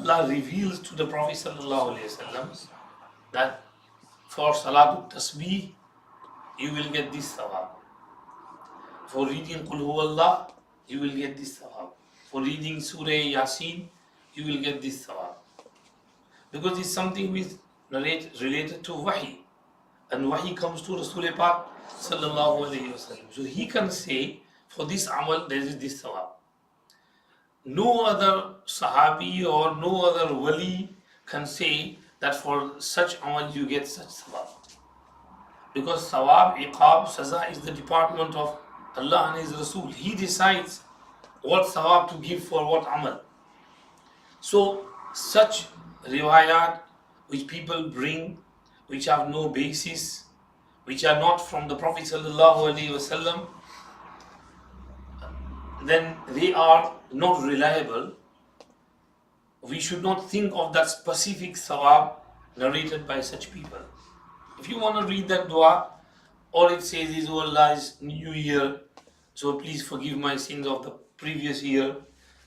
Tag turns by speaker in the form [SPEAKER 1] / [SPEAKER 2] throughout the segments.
[SPEAKER 1] Allah reveals to the Prophet ﷺ that for Salatul Tasbih, you will get this thawab. For reading Qul Huwallah, you will get this thawab. For reading Surah Yasin, you will get this thawab. Because it's something related to Wahi. And Wahi comes to Rasul Pak sallallahu alayhi wasallam. So he can say, for this amal, there is this thawab. No other Sahabi or no other Wali can say that for such amal you get such thawab. Because thawab, iqab, saza is the department of Allah and His Rasul. He decides what thawab to give for what amal. So such riwayat which people bring, which have no basis, which are not from the Prophet sallallahu alaihi wasallam, then they are not reliable. We should not think of that specific thawab narrated by such people. If you want to read that dua, all it says is, "Oh Allah, is New Year, so please forgive my sins of the previous year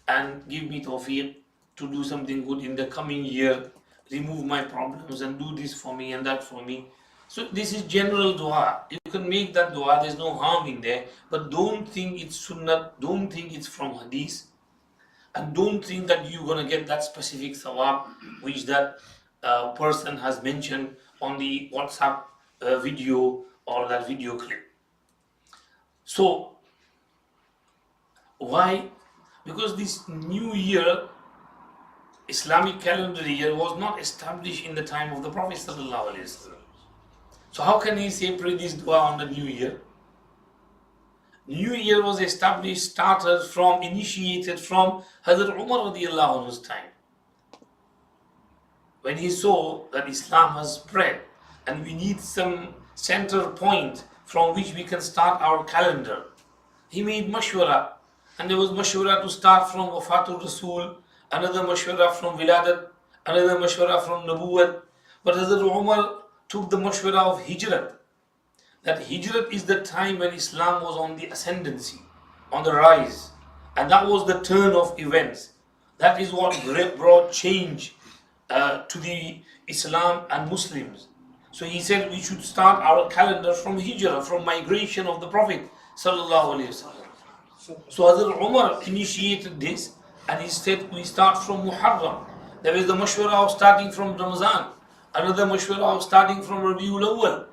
[SPEAKER 1] and give me tawfiq to do something good in the coming year, remove my problems and do this for me and that for me." So this is general dua. You can make that dua, there's no harm in there, but don't think it's sunnah, don't think it's from hadith, and don't think that you're going to get that specific thawab which that person has mentioned on the WhatsApp video or that video clip. So why? Because this new year, Islamic calendar year, was not established in the time of the Prophet sallallahu alaihi wasallam. So how can he say pray this dua on the new year? New year was established, initiated from Hazrat Umar radiallahu anhu's time. When he saw that Islam has spread and we need some center point from which we can start our calendar, he made mashwara. And there was mashwara to start from Wafatul Rasul, another mashwara from Wiladat, another mashwara from Nabuwat. But Hazrat Umar took the mashwara of Hijrat. That Hijrat is the time when Islam was on the ascendancy, on the rise. And that was the turn of events. That is what brought change to the Islam and Muslims. So he said we should start our calendar from Hijrah, from migration of the Prophet sallallahu alaihi wasallam. So Hazrat Umar initiated this, and he said we start from Muharram. There is the mashwara of starting from Ramazan, another mashwara of starting from Rabiul Awwal.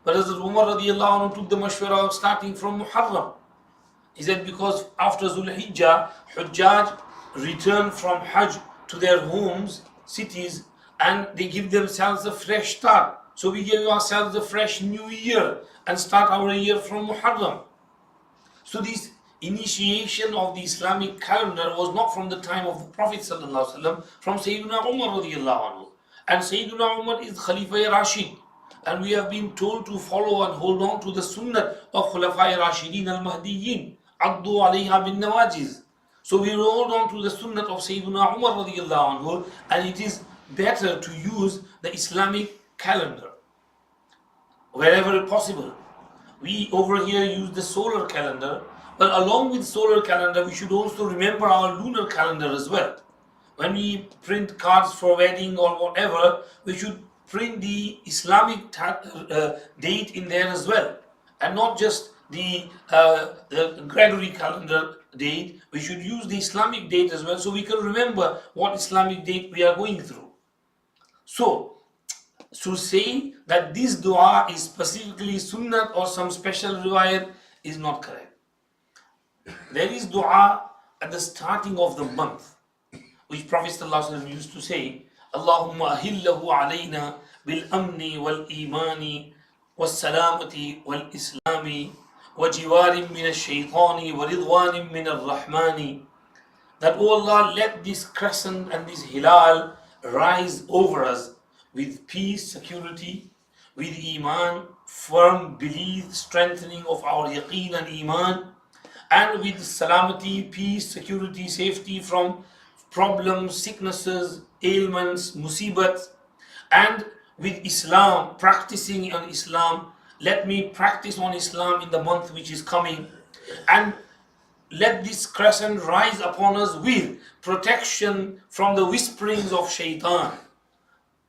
[SPEAKER 1] But Hazrat Umar radiallahu anhu took the mashwara of starting from Muharram. He said because after Zulhijjah, Hujjaj return from Hajj to their homes, cities, and they give themselves a fresh start. So we give ourselves a fresh new year and start our year from Muharram. So this initiation of the Islamic calendar was not from the time of the Prophet sallallahu alaihi wasallam, from Sayyidina Umar radiallahu anhu. And Sayyidina Umar is Khalifa Rashid. And we have been told to follow and hold on to the sunnah of Khulafai Rashidin al-Mahdiyyin. Addu alayha bin nawajiz. So we hold on to the sunnah of Sayyidina Umar radiallahu anhu, and it is better to use the Islamic calendar wherever possible. We over here use the solar calendar, but along with solar calendar, we should also remember our lunar calendar as well. When we print cards for wedding or whatever, we should print the Islamic date in there as well, and not just the Gregory calendar date. We should use the Islamic date as well, so we can remember what Islamic date we are going through. So, to say that this dua is specifically sunnah or some special riwayat is not correct. There is dua at the starting of the month, which Prophet ﷺ used to say, Allahumma ahillahu alayna bil amni wal imani was salamati wal islami wa jiwarin min ash-shaytani wa ridwanin min ar-rahmani. That, O Allah, let this crescent and this hilal rise over us with peace, security, with iman, firm belief, strengthening of our yaqeen and iman, and with salamati, peace, security, safety from problems, sicknesses, ailments, musibats, and with Islam, practicing on Islam. Let me practice on Islam in the month which is coming, and let this crescent rise upon us with protection from the whisperings of shaitan.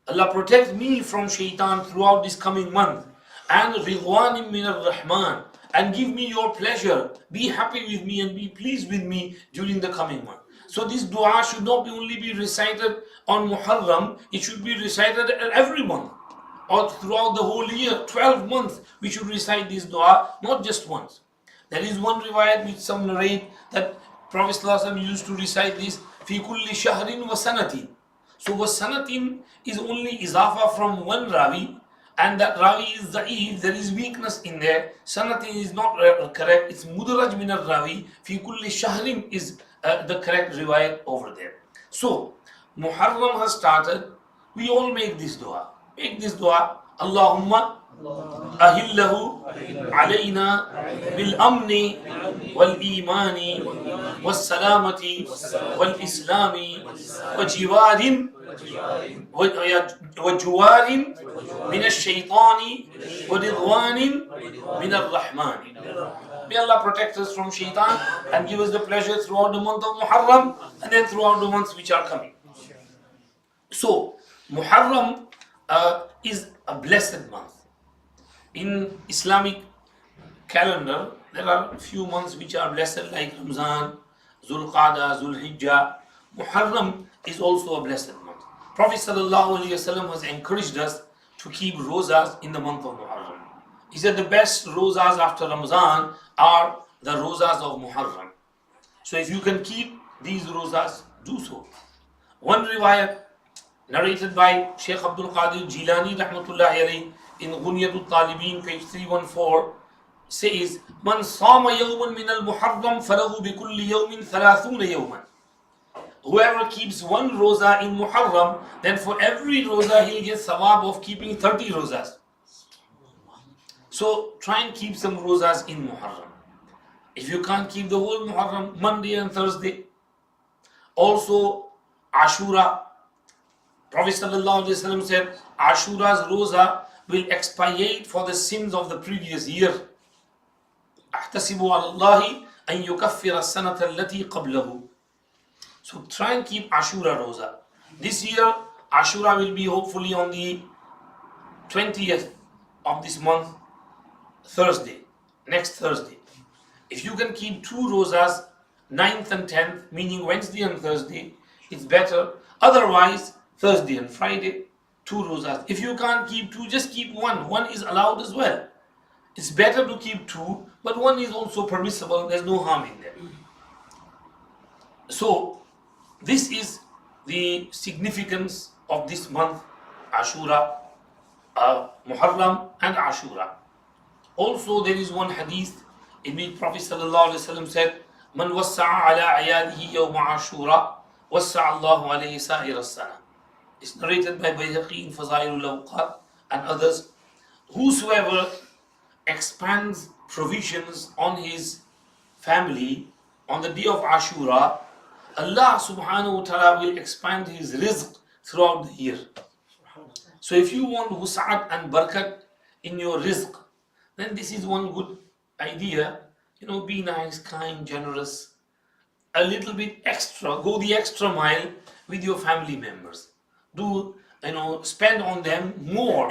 [SPEAKER 1] Allah protect me from shaitan throughout this coming month. And ridwanim min ar-Rahman. And give me your pleasure. Be happy with me and be pleased with me during the coming month. So this dua should not only be recited on Muharram, it should be recited every month. Or throughout the whole year, 12 months, we should recite this dua, not just once. There is one riwayat which some narrate that Prophet ﷺ used to recite this, fi kulli shahrin wa sanatin. So wasanatin is only izafa from one ravi, and that ravi is da'if, there is weakness in there. Sanatin is not correct, it's mudaraj min al-ravi. Fi kulli shahrin is the correct riwayat over there. So Muharram has started, we all make this dua. Make this dua, Allahumma ahillahu alayna bil amni wal imani was salamati wal islami wa jiwarin wa juwarin min ash-shaytani wa ridwanin min ar-rahman. May Allah protect us from shaitan and give us the pleasure throughout the month of Muharram and then throughout the months which are coming. So Muharram is a blessed month. In Islamic calendar, there are a few months which are blessed like Ramzan, Zulqa'dah, Zulhijjah. Muharram is also a blessed month. Prophet ﷺ has encouraged us to keep rozas in the month of Muharram. He said the best rozas after Ramzan are the rozas of Muharram. So if you can keep these rozas, do so. One riwayat narrated by Shaykh Abdul Jilani rahmatullahi alayhi in Ghunyatul Talibin, page 314, says, Man sama yawman min al-Muharram falahu bi kulli yawmin 30 yawman. Whoever keeps one roza in Muharram, then for every roza he'll get sawab of keeping 30 rozas. So try and keep some rozas in Muharram. If you can't keep the whole Muharram, Monday and Thursday. Also Ashura. Prophet ﷺ said, Ashura's roza will expiate for the sins of the previous year. أحتسب على الله أن يكفر السنة التي قبله. So try and keep Ashura roza. This year, Ashura will be hopefully on the 20th of this month, Thursday, next Thursday. If you can keep two rozas, 9th and 10th, meaning Wednesday and Thursday, it's better. Otherwise, Thursday and Friday, two rozas. If you can't keep two, just keep one. One is allowed as well. It's better to keep two, but one is also permissible. There's no harm in there. So, this is the significance of this month, Ashura, Muharram and Ashura. Also, there is one hadith in which Prophet ﷺ said, Man wassa'a ala ayadihi yawma Ashura, wassa'a Allahu alayhi sa'ir as-sana. It's narrated by Bayhaqi in Fadailul-Awqat and others. Whosoever expands provisions on his family on the day of Ashura, Allah subhanahu wa ta'ala will expand his rizq throughout the year. So if you want wus'at and barakat in your rizq, then this is one good idea. Be nice, kind, generous, a little bit extra, go the extra mile with your family members. Do spend on them more,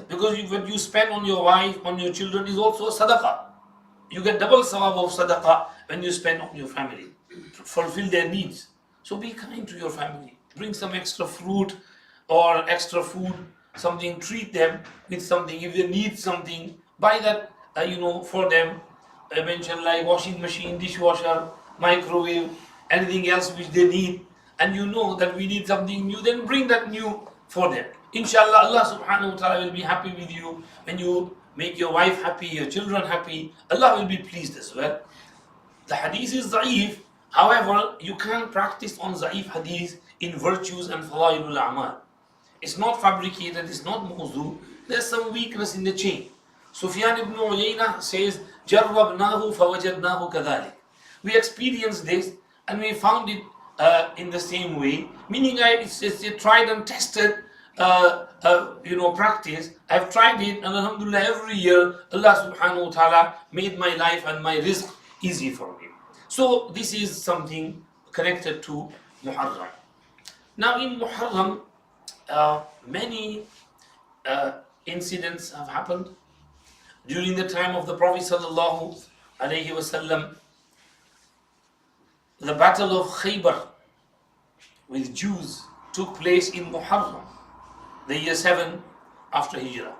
[SPEAKER 1] because what you spend on your wife, on your children is also a sadaqah. You get double sawab of sadaqah when you spend on your family, fulfill their needs. So be kind to your family. Bring some extra fruit or extra food, something, treat them with something. If they need something, buy that for them. I mentioned like washing machine, dishwasher, microwave, anything else which they need. And you know that we need something new, then bring that new for them. Inshallah, Allah subhanahu wa ta'ala will be happy with you when you make your wife happy, your children happy. Allah will be pleased as well. The hadith is da'if. However, you can't practice on da'if hadith in virtues and fadailul a'mal. It's not fabricated, it's not mawzu. There's some weakness in the chain. Sufyan ibn Uyayna says, جَرَّبْنَاهُ فَوَجَدْنَاهُ كَذَلِكَ. We experienced this and we found it in the same way, meaning it's a tried and tested practice. I've tried it, and alhamdulillah, every year Allah subhanahu wa ta'ala made my life and my rizq easy for me. So this is something connected to Muharram. Now in Muharram, many incidents have happened. During the time of the Prophet sallallahu alaihi wasallam, the battle of Khaybar with Jews took place in Muharram, the year 7 after Hijrah.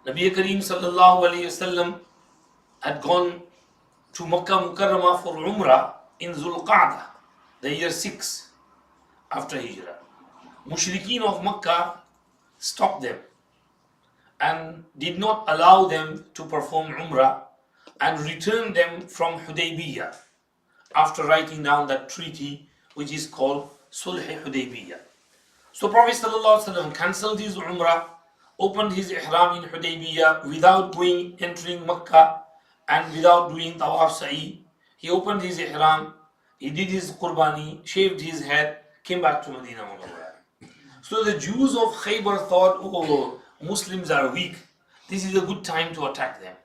[SPEAKER 1] Nabi Kareem sallallahu alaihi wasallam had gone to Makkah Mukarramah for Umrah in Zulqa'dah, the year 6 after Hijrah. Mushrikeen of Makkah stopped them and did not allow them to perform Umrah and returned them from Hudaybiyah after writing down that treaty which is called Sulh Hudaybiyah. So Prophet ﷺ cancelled his Umrah, opened his Ihram in Hudaybiyah without entering Makkah and without doing Tawaf Sa'i. He opened his Ihram, he did his Qurbani, shaved his head, came back to Medina Munawwarah. So the Jews of Khaybar thought, oh, Muslims are weak. This is a good time to attack them.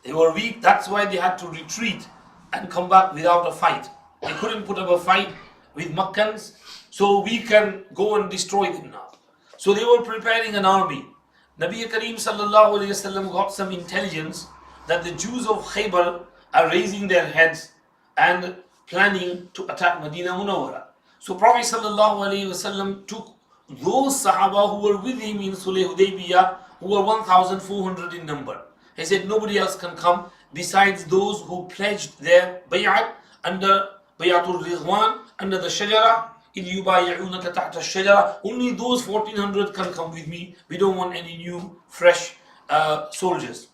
[SPEAKER 1] They were weak, that's why they had to retreat and come back without a fight. They couldn't put up a fight with Makkans, so we can go and destroy them now. So they were preparing an army. Nabi Kareem sallallahu alayhi wasallam got some intelligence that the Jews of Khaybar are raising their heads and planning to attack Medina Munawwarah. So Prophet sallallahu alayhi wasallam took those Sahaba who were with him in Sulh Hudaybiyah, who were 1,400 in number. He said nobody else can come besides those who pledged their bay'at under Bayatul Ridwan, under the Shajara. إِذْ يُبَايِعُونَكَ تَحْتَ الشَّجَرَةِ. Only those 1,400 can come with me. We don't want any new, fresh soldiers.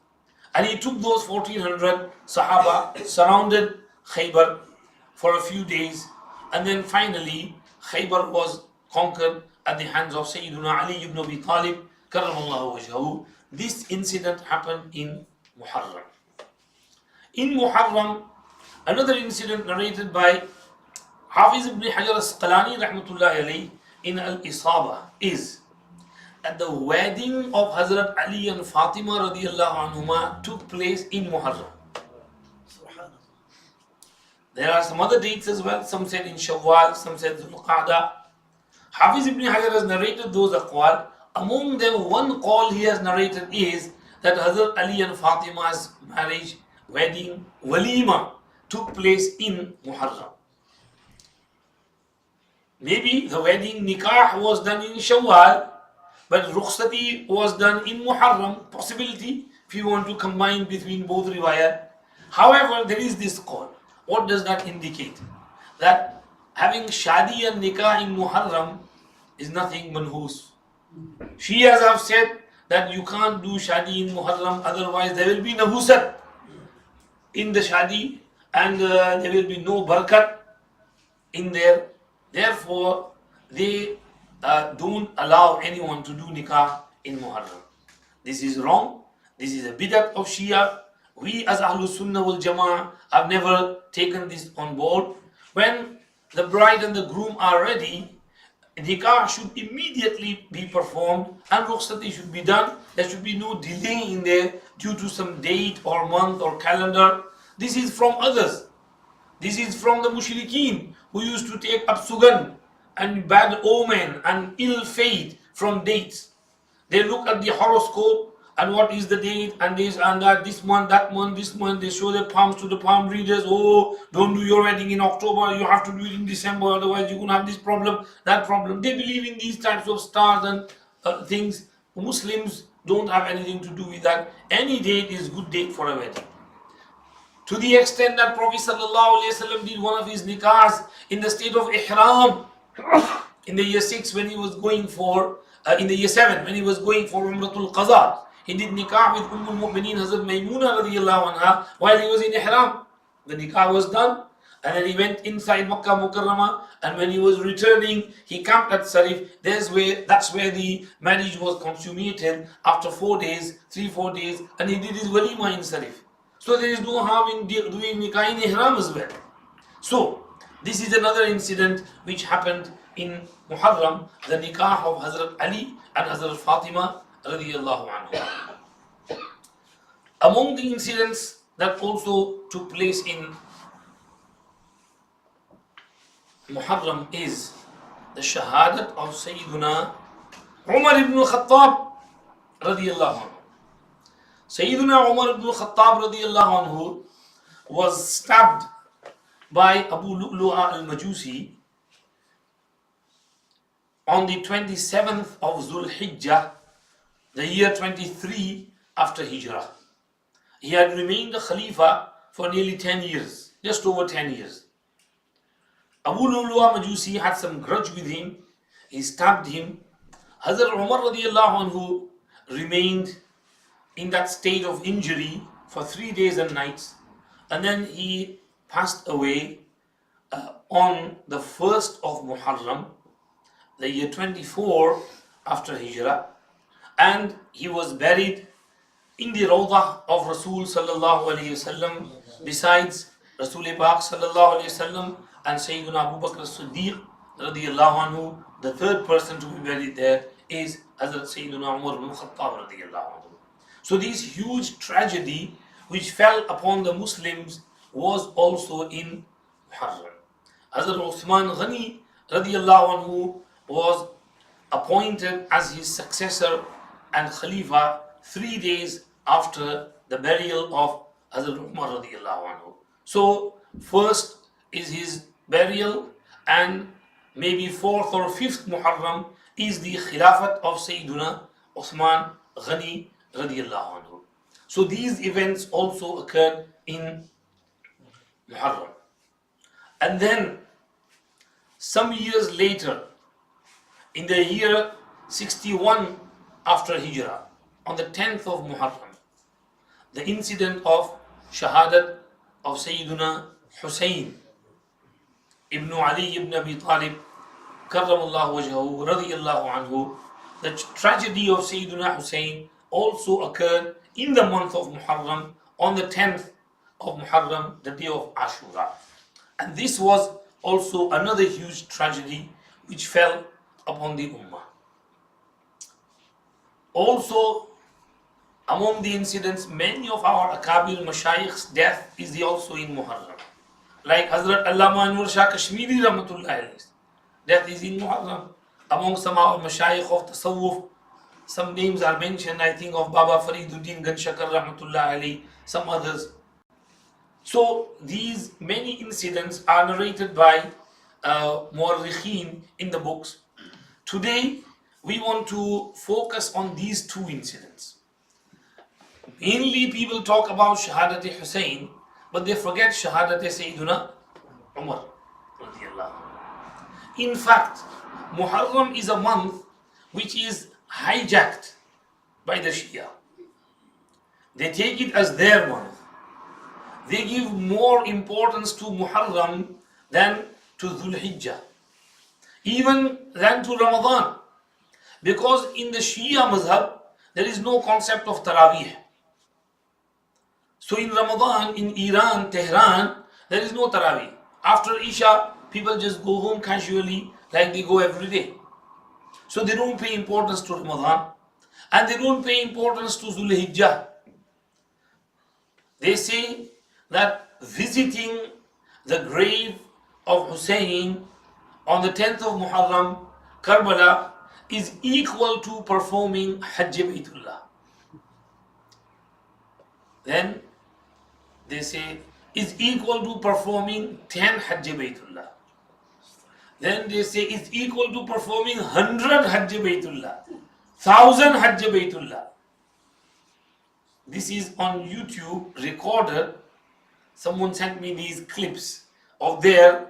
[SPEAKER 1] And he took those 1,400 Sahaba, surrounded Khaybar for a few days, and then finally Khaybar was conquered at the hands of Sayyiduna Ali ibn Abi Talib karramallahu wajhahu. This incident happened in Muharram. In Muharram, another incident narrated by Hafiz ibn Hajar al-Asqalani rahmatullahi alayhi in Al-Isaba is that the wedding of Hazrat Ali and Fatima radiyallahu anhuma took place in Muharram. There are some other dates as well. Some said in Shawwal, some said Zulqa'dah. Hafiz ibn Hajar has narrated those aqwal. Among them, one call he has narrated is that Hazrat Ali and Fatima's marriage, wedding, walima took place in Muharram. Maybe the wedding nikah was done in Shawwal, but rukhsati was done in Muharram. Possibility if you want to combine between both riwayat. However, there is this call. What does that indicate? That having shadi and nikah in Muharram is nothing manhus. Shias have said that you can't do shadi in Muharram, otherwise there will be nahusat in the shadi and there will be no barakat in there. Therefore, they don't allow anyone to do nikah in Muharram. This is wrong. This is a bid'at of Shia. We as Ahlul Sunnah wal Jama'ah have never taken this on board. When the bride and the groom are ready, nikah should immediately be performed and rukhsati should be done. There should be no delay in there due to some date or month or calendar. This is from others. This is from the mushrikeen who used to take absugan and bad omen and ill fate from dates. They look at the horoscope and what is the date and this and that, this month, that month, this month. They show their palms to the palm readers. Oh, don't do your wedding in October. You have to do it in December. Otherwise, you're going to have this problem, that problem. They believe in these types of stars and things. Muslims don't have anything to do with that. Any date is good date for a wedding. To the extent that Prophet ﷺ did one of his nikahs in the state of ihram in the year 6 when he was going for, in the year 7 when he was going for Umratul Qaza. He did nikah with al-Mu'mineen Hazrat Maymuna radiyallahu anha while he was in ihram. The nikah was done and then he went inside Makkah Mukarramah, and when he was returning, he camped at Sarif. That's where the marriage was consummated after 4 days, 3-4 days, and he did his walima in Sarif. So there is no harm in doing nikah in ihram as well. So this is another incident which happened in Muharram, the nikah of Hazrat Ali and Hazrat Fatima radiyallahu anhu. Among the incidents that also took place in Muharram is the Shahadat of Sayyiduna Umar ibn al-Khattab radiyallahu anhu. Sayyiduna Umar ibn al-Khattab radiyallahu anhu was stabbed by Abu Lu'lu'a al-Majusi on the 27th of Dhul Hijjah, the year 23 after Hijrah. He had remained a Khalifa for nearly 10 years, just over 10 years. Abu Lu'lu'a Majusi had some grudge with him. He stabbed him. Hazrat Umar radiyallahu anhu remained in that state of injury for 3 days and nights, and then he passed away on the 1st of Muharram, the year 24 after Hijrah, and he was buried in the Rawdah of Rasul sallallahu alayhi wasallam. Besides Rasul Pak sallallahu alayhi wasallam and Sayyidina Abu Bakr as-Siddiq radiyallahu anhu, the third person to be buried there is Hazrat Sayyidina Umar ibn Khattab radiyallahu anhu. So this huge tragedy which fell upon the Muslims was also in Muharram. Hazrat Uthman Ghani radiyallahu anhu was appointed as his successor and Khalifa 3 days after the burial of Hazrat Umar radiyallahu anhu. So first is his burial, and maybe 4th or 5th Muharram is the Khilafat of Sayyiduna Uthman Ghani radiyallahu anhu. So these events also occurred in Muharram. And then some years later, in the year 61 after Hijrah, on the 10th of Muharram, the incident of Shahadat of Sayyiduna Hussein ibn Ali ibn Abi Talib karramallahu wajhahu radiyallahu anhu, the tragedy of Sayyiduna Hussein also occurred in the month of Muharram, on the 10th of Muharram, the day of Ashura. And this was also another huge tragedy which fell upon the Ummah. Also, among the incidents, many of our Akabir Mashayikh's death is also in Muharram. Like Hazrat Allama Anwar Shah Kashmiri Rahmatullahi alayhi, death is in Muharram. Among some of our Mashayikh of Tasawwuf, some names are mentioned, I think of Baba Fariduddin Ganshakar Rahmatullahi alayhi, some others. So these many incidents are narrated by Mu'arrikheen in the books. Today we want to focus on these two incidents. Mainly people talk about Shahadat Hussein, but they forget Shahadat Sayyiduna Umar. In fact, Muharram is a month which is hijacked by the Shia. They take it as their month. They give more importance to Muharram than to Dhul Hijjah, even than to Ramadan. Because in the Shia Mazhab, there is no concept of Taraweeh. So in Ramadan, in Iran, Tehran, there is no Taraweeh. After Isha, people just go home casually like they go every day. So they don't pay importance to Ramadan, and they don't pay importance to Dhul Hijjah. They say that visiting the grave of Hussein on the 10th of Muharram, Karbala, is equal to performing Hajj Baytullah. Then they say is equal to performing 10 Hajj Baytullah. Then they say it's equal to performing 100 Hajj Baytullah, 1000 Hajj Baytullah. This is on YouTube recorded. Someone sent me these clips of their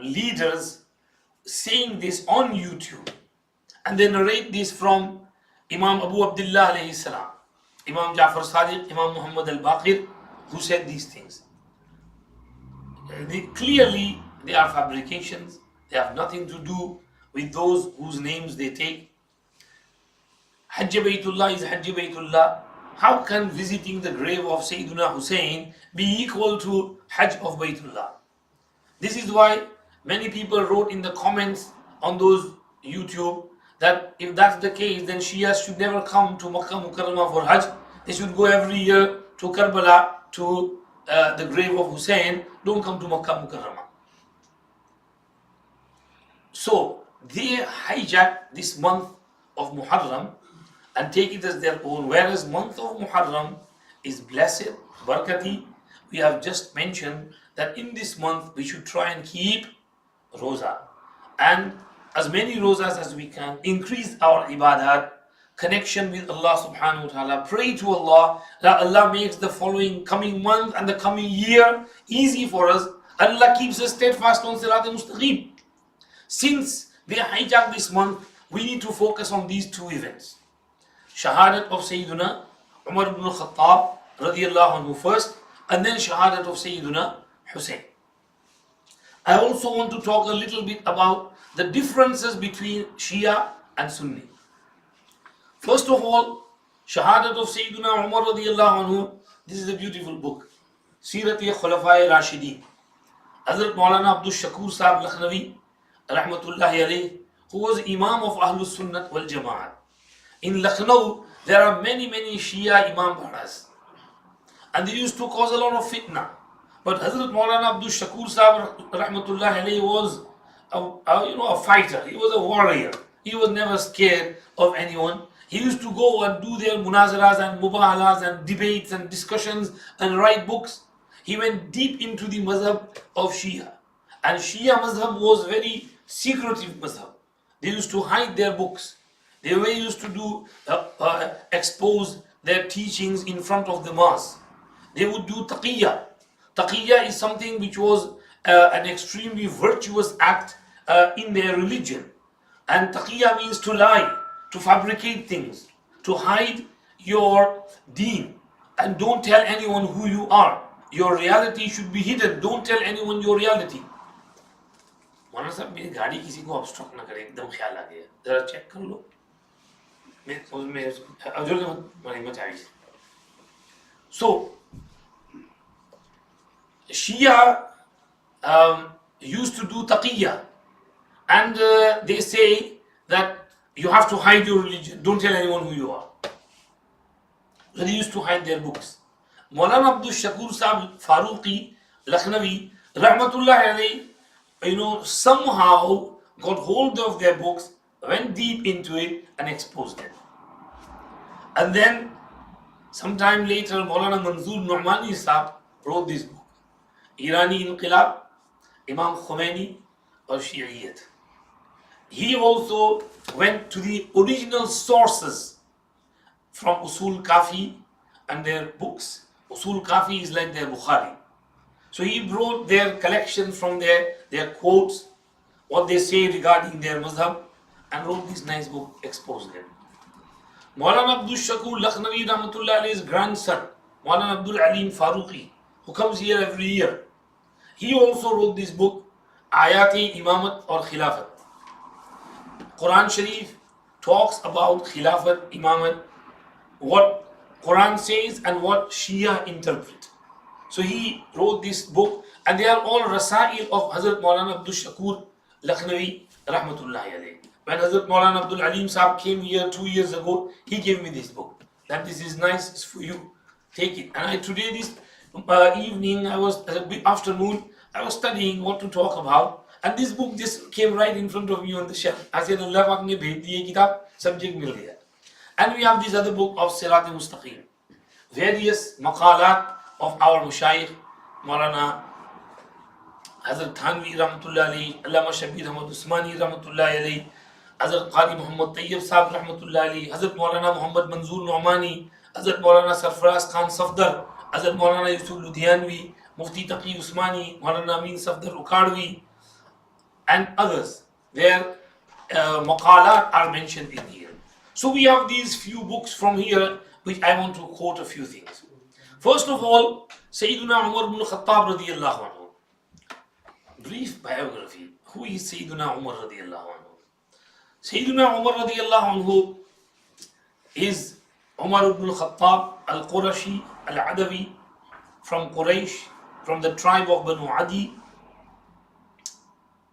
[SPEAKER 1] leaders saying this on YouTube, and they narrate this from Imam Abu Abdullah alayhi salam, Imam Ja'far Sadiq, Imam Muhammad al-Baqir, who said these things. Clearly, they are fabrications. They have nothing to do with those whose names they take. Hajj Baytullah is Hajj Baytullah. How can visiting the grave of Sayyiduna Hussein be equal to Hajj of Baytullah? This is why many people wrote in the comments on those YouTube that if that's the case, then Shias should never come to Makkah Mukarramah for Hajj, They should go every year to Karbala, to the grave of Hussein. Don't come to Makkah Mukarramah. So they hijack this month of Muharram and take it as their own, whereas month of Muharram is blessed, barakati. We have just mentioned that in this month we should try and keep roza, and as many rozas as we can, increase our ibadat, connection with Allah subhanahu wa ta'ala, pray to Allah that Allah makes the following coming month and the coming year easy for us. Allah keeps us steadfast on Sirat al-Mustaqim. Since they hijack this month, we need to focus on these two events. Shahadat of Sayyiduna Umar ibn Khattab radiyallahu anhu first, and then Shahadat of Sayyiduna Hussein. I also want to talk a little bit about the differences between Shia and Sunni. First of all, Shahadat of Sayyiduna Umar radiyallahu anhu, this is a beautiful book. Sirat-e Khulafai Rashidin. Hazrat Maulana Abdul Shakur Sahib Lakhnavi, rahmatullahi alayhi, who was Imam of Ahlus Sunnat wal Jama'at. In Lucknow, there are many Shia Imam Baras, and they used to cause a lot of fitna. But Hazrat Maulana Abdul Shakur Sahib rahmatullahi alayhi was a fighter. He was a warrior. He was never scared of anyone. He used to go and do their munazaras and mubahalas and debates and discussions and write books. He went deep into the mazhab of Shia. And Shia mazhab was very secretive mazhab. They used to hide their books. They were used to do expose their teachings in front of the mass. They would do taqiyya. Taqiyya is something which was an extremely virtuous act in their religion. And taqiyya means to lie, to fabricate things, to hide your deen, and don't tell anyone who you are. Your reality should be hidden. Don't tell anyone your reality. मौलाना साहब मेरी गाड़ी किसी को obstruct ना करे, एकदम ख्याल आ गया, जरा चेक कर लो. So Shia used to do taqiyya, and they say that you have to hide your religion, don't tell anyone who you are. So they used to hide their books. Maulana Abdul Shakur Sahib Faruqi Lakhnavi rahmatullahi alayhi, somehow got hold of their books, went deep into it and exposed them. And then sometime later Maulana Manzoor Nu'mani Sahib wrote this book, Irani Inqilab, Imam Khomeini or Shi'iyat. He also went to the original sources from Usul Kafi and their books. Usul Kafi is like their Bukhari. So he brought their collection from their quotes, what they say regarding their mazhab, and wrote this nice book, exposed them. Maulana Abdul Shakur Lakhnavi rahmatullah alayhi's grandson, Maulana Abdul Alim Faruqi, who comes here every year, he also wrote this book, Ayat-e Imamat or Khilafat. Quran Sharif talks about Khilafat, Imamat, what Quran says and what Shia interpret. So he wrote this book, and they are all Rasail of Hazrat Maulana Abdul Shakur Lakhnavi rahmatullahi alayhi. When Hazrat Maulana Abdul Alim Sahib came here 2 years ago, he gave me this book. That this is nice, it's for you. Take it. And today this evening, afternoon, I was studying what to talk about, and this book just came right in front of me on the shelf. I said, Allah Pak ne bhej diye kitab, subject mil gaya. And we have this other book of Sirat al-Mustaqim. Various maqalat of our Shaykh, Maulana Hazrat Thanvi rahmatullahi alayhi, Allama Shabir Ahmad Usmani rahmatullahi alayhi, Hazrat Qadi Muhammad Tayyib Sahib rahmatullahi alayhi, Hazrat Maulana Muhammad Manzoor Nu'mani, Hazrat Maulana Sarfaraz Khan Safdar, Hazrat Maulana Yusuf Ludhianvi, Mufti Taqi Usmani, Maulana Amin Safdar Ukadwi, and others. Their maqalat are mentioned in here. So we have these few books from here, which I want to quote a few things. First of all, Sayyiduna Umar ibn Khattab radiyallahu anhu. Brief biography. Who is Sayyiduna Umar radiyallahu anhu? Sayyiduna Umar radiyallahu anhu is Umar ibn Khattab al-Qurashi al-Adawi from Quraysh, from the tribe of Banu Adi.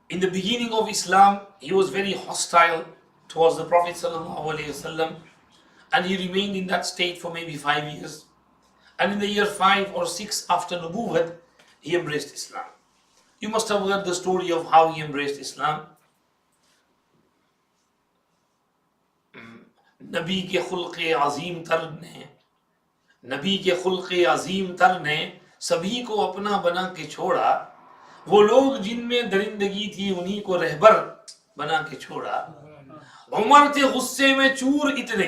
[SPEAKER 1] In the beginning of Islam, he was very hostile towards the Prophet sallallahu alaihi wasallam, and he remained in that state for maybe 5 years. And in the year 5 or 6 after Nubuwwat, he embraced Islam. You must have heard the story of how he embraced Islam. नबी के खुल्क़े अज़ीम तर ने नबी के खुल्क़े अज़ीम तर ने सभी को अपना बना के छोड़ा, वो लोग जिनमें दरिंदगी थी उन्हीं को रहबर बना के छोड़ा। उमर थे गुस्से में चूर इतने,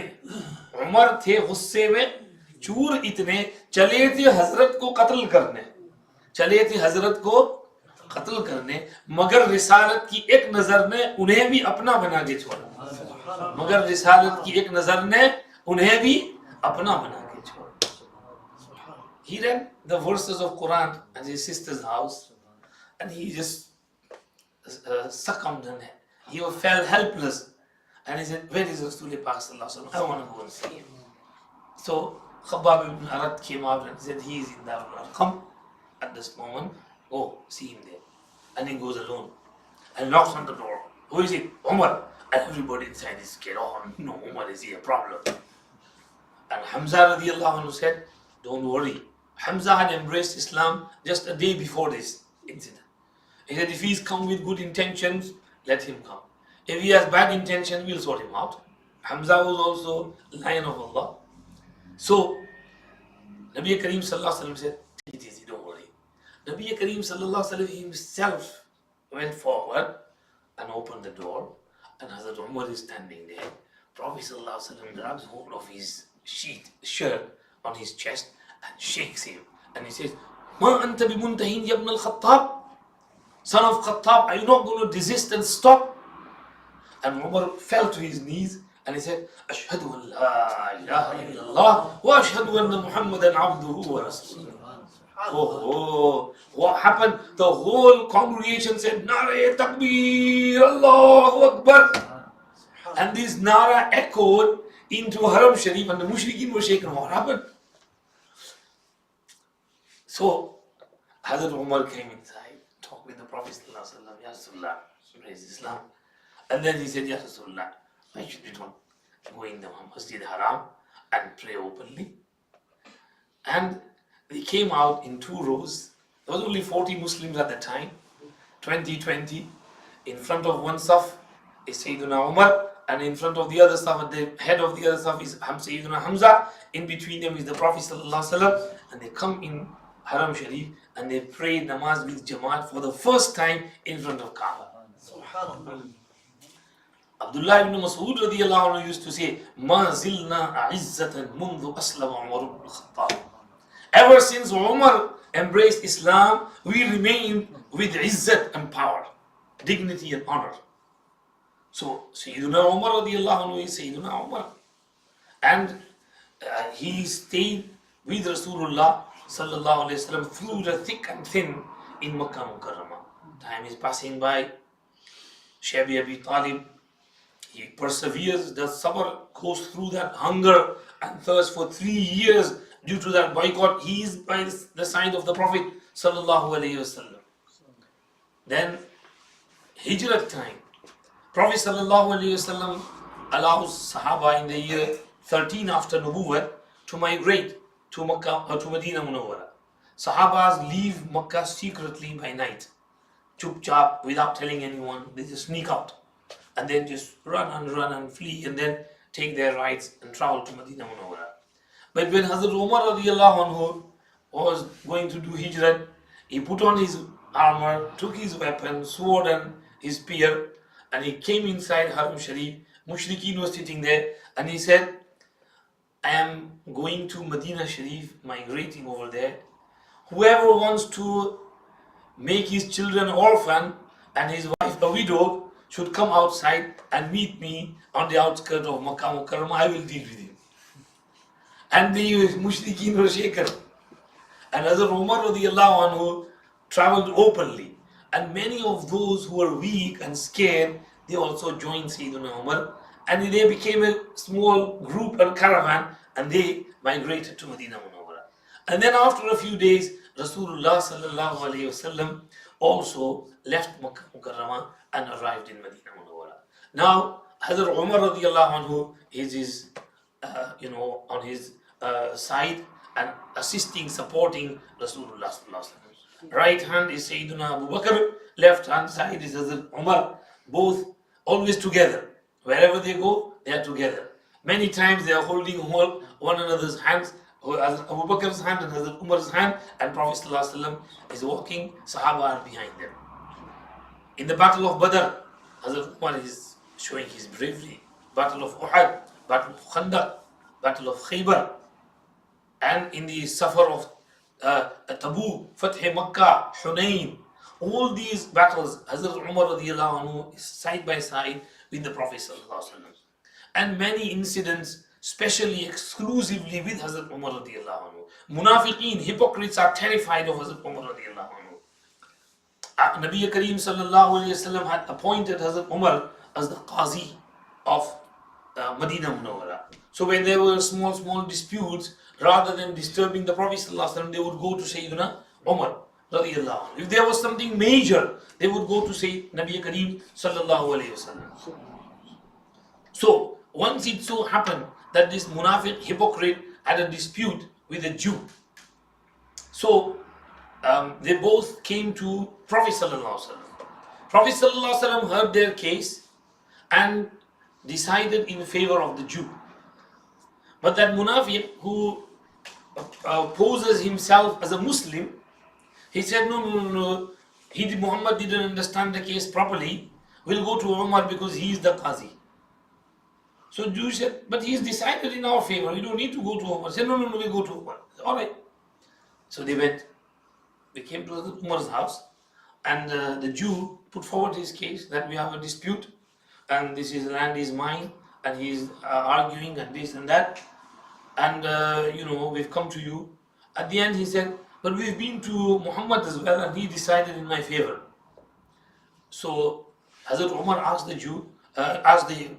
[SPEAKER 1] उमर थे गुस्से में चूर इतने, चले थे हजरत को कत्ल करने, चले थे हजरत को कत्ल करने, मगर रिसालत की एक नजर ने उन्हें भी अपना बना के छोड़ा, मगर रिसालत की एक नजर ने उन्हें भी अपना बना के छोड़ा। He read the verses of Quran at his sister's house and he just succumbed in it. He felt helpless and he said, where is Rasulullah Pak Sallallahu Alaihi Wasallam? I want to go and see him. So Khabbab ibn Arad came out and said, he is in Darul Arqam at this moment. Go see him there. And he goes alone and knocks on the door. Who is it? Umar. And everybody inside is scared. Oh no, Umar, is he a problem? And Hamza radiallahu anhu said, don't worry. Hamza had embraced Islam just a day before this incident. He said, if he's come with good intentions, let him come. If he has bad intentions, we'll sort him out. Hamza was also lion of Allah. So, Nabi Kareem Sallallahu Alaihi Wasallam said, take it easy, don't worry. Nabi Kareem Sallallahu Alaihi Wasallam himself went forward and opened the door, and Hazrat Umar is standing there. Prophet Sallallahu Alaihi Wasallam grabs hold of his shirt on his chest and shakes him, and he says, Ma anta bimuntahin ya ibn al-Khattab? Son of Khattab, are you not going to desist and stop? And Umar fell to his knees and he said, Ashhadu an la ilaha illallah wa ashhadu anna Muhammadan abduhu wa rasuluh. Oh, what happened? The whole congregation said, Nare Takbir, Allahu Akbar. And this Nara echoed into Haram Sharif and the Mushrikeen were shaken. What happened? So, Hazrat Umar came inside, talked with the Prophet ﷺ, Ya Rasulullah, embrace Islam. And then he said, Ya Rasulullah, why should we not go in the Masjid Haram and pray openly? And they came out in 2 rows. There was only 40 Muslims at the time, 20. In front of one saf is Sayyidina Umar, and in front of the other saf, at the head of the other saf is Sayyidina Hamza. In between them is the Prophet ﷺ, and they come in Haram Sharif and they pray namaz with Jamaat for the first time in front of Kaaba. Abdullah ibn Mas'ud radiallahu anhu used to say, Ma zilna a'izzatan mundu aslama Umar ibn Khattab. Ever since Umar embraced Islam, we remain with izzat and power, dignity and honor. So Sayyidina Umar radiallahu anhu is Sayyidina Umar. And he stayed with Rasulullah sallallahu alayhi wa sallam through the thick and thin in Makkah Mukarramah. Time is passing by. Shabi Abi Talib, he perseveres, the sabr, goes through that hunger and thirst for 3 years due to that boycott. He is by the side of the Prophet sallallahu alayhi wa sallam. Then Hijrat time. Prophet sallallahu alayhi wa sallam allows Sahaba in the year 13 after Nubuwwat to migrate to Makkah or to Medina Munawwara. Sahabas leave Makkah secretly by night, chup chap, without telling anyone. They just sneak out and then just run and flee and then take their rides and travel to Medina Munawwara. But when Hazrat Umar radiallahu anhu was going to do Hijrat, he put on his armor, took his weapon, sword and his spear, and he came inside Haram Sharif. Mushrikeen was sitting there and he said, I am going to Medina Sharif, migrating over there. Whoever wants to make his children orphan and his wife a widow should come outside and meet me on the outskirts of Makkah Mukarramah. I will deal with him. And the Mushrikeen were shaken. And Hazrat Umar radiallahu anhu traveled openly. And many of those who were weak and scared, they also joined Sayyidina Umar. And they became a small group and caravan and they migrated to Medina Munawwara. And then after a few days, Rasulullah sallallahu alayhi wasallam also left Makkah Mukarramah and arrived in Medina Munawwara. Now, Hazrat Umar radiallahu anhu is his on his side and assisting, supporting Rasulullah sallallahu alaihi wasallam. Right hand is Sayyidina Abu Bakr, left hand side is Hazrat Umar, both always together. Wherever they go, they are together. Many times they are holding one another's hands, Hazrat Abu Bakr's hand and Hazrat Umar's hand, and Prophet sallallahu alaihi wasallam is walking, Sahaba are behind them. In the Battle of Badr, Hazrat Umar is showing his bravery. Battle of Uhud, Battle of Khandaq, Battle of Khaybar, and in the Safar of Tabuk, Fath Makkah, Hunayn, all these battles, Hazrat Umar radiallahu anhu is side by side with the Prophet sallallahu alaihi wasallam. And many incidents, especially exclusively with Hazrat Umar radiallahu anhu. Munafiqeen, hypocrites are terrified of Hazrat Umar radiallahu anhu. Nabi Kareem sallallahu alayhi wasallam had appointed Hazrat Umar as the Qazi of Medina Munawwara. So when there were small disputes, rather than disturbing the Prophet sallallahu alaihi wasallam, they would go to Sayyidina Umar radiallahu anhu. If there was something major, they would go to say Nabi Kareem sallallahu alayhi wasallam. So once it so happened that this munafiq hypocrite had a dispute with a Jew. So they both came to Prophet sallallahu alaihi wasallam. Prophet sallallahu alaihi wasallam heard their case and decided in favor of the Jew. But that munafiq who poses himself as a Muslim, he said, no. Muhammad didn't understand the case properly. We'll go to Umar because he is the Qazi. So Jew said, but he's decided in our favor. We don't need to go to Umar. He said, no, we go to Umar. Said, all right. So they went. They came to Umar's house, and the Jew put forward his case that we have a dispute, and this is land is mine, and he's arguing and this and that, and we've come to you. At the end he said, but we've been to Muhammad as well, and he decided in my favor. So Hazrat Umar asked the Jew, asked the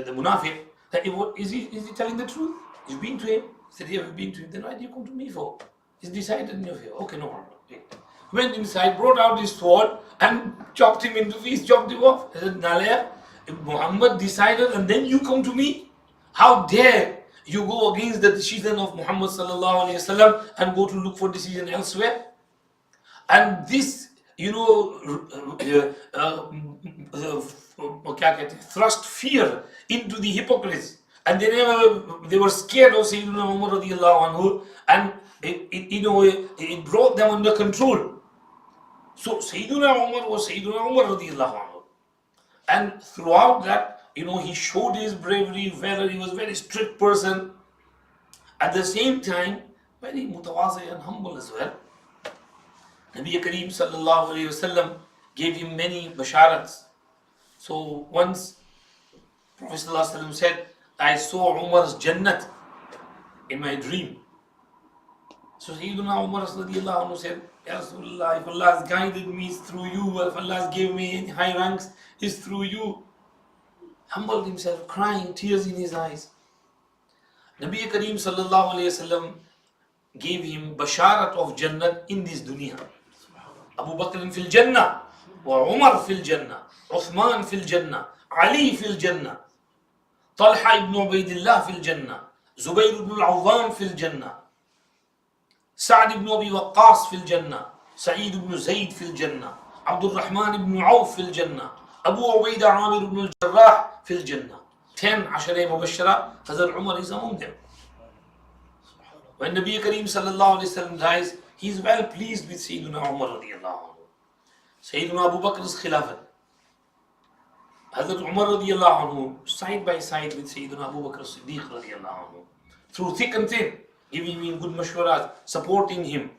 [SPEAKER 1] munafiq, that is he telling the truth? You've been to him? He said, yeah, we've been to him. Then why do you come to me for? He's decided in your favor. Okay, no problem. Went inside, brought out his sword and chopped him into pieces, chopped him off. He said, Nalaya, if Muhammad decided and then you come to me, how dare you go against the decision of Muhammad sallallahu alaihi wasallam and go to look for decision elsewhere? And this, thrust fear into the hypocrites, and they were scared of Sayyidina Umar radiallahu anhu, and it brought them under control. So Sayyidina Umar was Sayyidina Umar radiallahu anhu, and throughout that, he showed his bravery, whether he was a very strict person, at the same time very mutawazi and humble as well. Nabi Kareem sallallahu alayhi wasallam gave him many basharats. So once Prophet sallallahu alayhi wasallam said, I saw Umar's Jannat in my dream. So Sayyidina Umar radiallahu anhu said, Ya Rasulullah, if Allah has guided me, it's through you. If Allah has given me any high ranks, it's through you. Humbled himself, crying, tears in his eyes. Nabi Kareem sallallahu alayhi wasallam gave him basharat of Jannat in this dunya. Abu Bakr fil Jannah, wa Umar fil Jannah, Uthman fil Jannah, Ali fil Jannah, Talha ibn Ubaidillah fil Jannah, Zubayr ibn al-Awwam fil Jannah, Sa'd ibn Abi Waqqas fil Jannah, Sa'id ibn Zayd fil Jannah, Abdul Rahman ibn Auf fil Jannah, Abu Ubaidah Amir ibn al-Jarrah fil Jannah. 10 Ashara Mubashara, Hazrat Umar is among them. When Nabi Kareem sallallahu alayhi wasallam dies, he is well pleased with Sayyidina Umar radiallahu anhu. Sayyidina Abu Bakr's Khilafat. Hazrat Umar radiallahu anhu, side by side with Sayyidina Abu Bakr Siddiq radiallahu anhu. Through thick and thin, giving him good mashwarat, supporting him.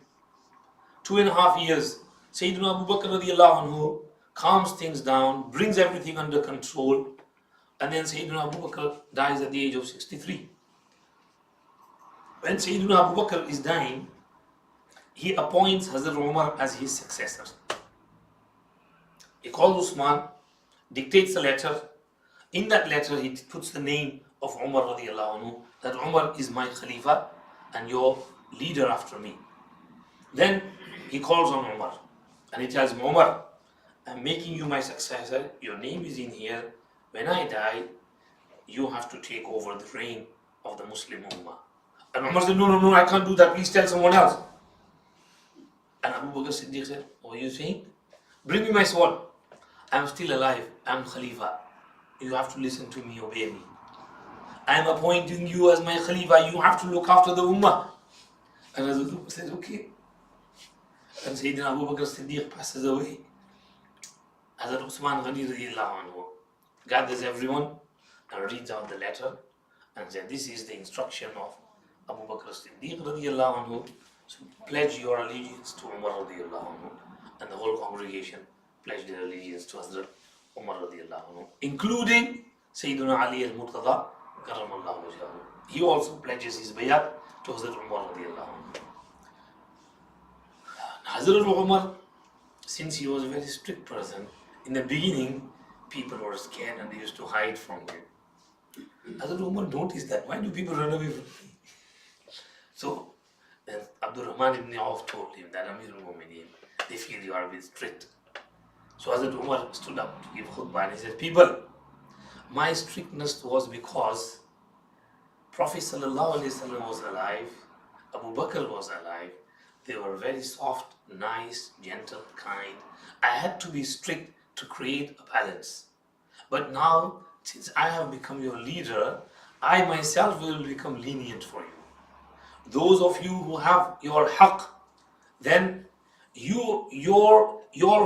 [SPEAKER 1] 2.5 years, Sayyidina Abu Bakr radiallahu anhu calms things down, brings everything under control, and then Sayyidina Abu Bakr dies at the age of 63. When Sayyidina Abu Bakr is dying, he appoints Hazrat Umar as his successor. He calls Usman, dictates a letter. In that letter, he puts the name of Umar radiallahu anhu, that Umar is my Khalifa and your leader after me. Then he calls on Umar and he tells him, Umar, I'm making you my successor. Your name is in here. When I die, you have to take over the reign of the Muslim Ummah. And Umar said, no, I can't do that. Please tell someone else. And Abu Bakr Siddiq said, what are you saying? Bring me my sword. I'm still alive. I'm Khalifa. You have to listen to me, obey me. I'm appointing you as my Khalifa. You have to look after the Ummah. And Hazrat Umar said, okay. And Sayyidina Abu Bakr Siddiq passes away. Hazrat Usman Ghani radiallahu anhu gathers everyone and reads out the letter and said, this is the instruction of Abu Bakr Siddiq radiallahu anhu. So pledge your allegiance to Umar radiallahu anhu. And the whole congregation pledged their allegiance to Hazrat Umar radiallahu anhu, including Sayyidina Ali al-Murtada karamallahu wajhahu. He also pledges his bayat to Hazrat Umar radiallahu anhu. Hazrat Umar, since he was a very strict person, in the beginning people were scared and they used to hide from him. Hazrat Umar noticed that. Why do people run away from me? So then Abdul Rahman ibn Auf told him that Amir al-Mu'mineen, they feel you are a bit strict. So Hazrat Umar stood up to give khutbah and he said, people, my strictness was because Prophet ﷺ was alive, Abu Bakr was alive. They were very soft, nice, gentle, kind. I had to be strict to create a balance. But now, since I have become your leader, I myself will become lenient for you. Those of you who have your haqq, then your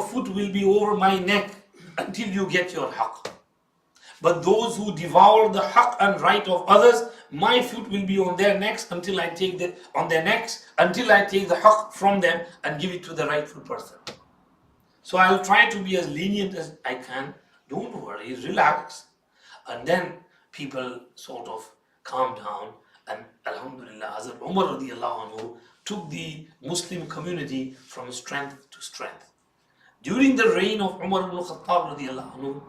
[SPEAKER 1] foot will be over my neck until you get your haqq. But those who devour the haqq and right of others, my foot will be on their necks until I take the haqq from them and give it to the rightful person. So I'll try to be as lenient as I can. Don't worry, relax. And then people sort of calm down, and Alhamdulillah, Hazrat Umar radiallahu anhu took the Muslim community from strength to strength. During the reign of Umar ibn Khattab radiallahu anhu,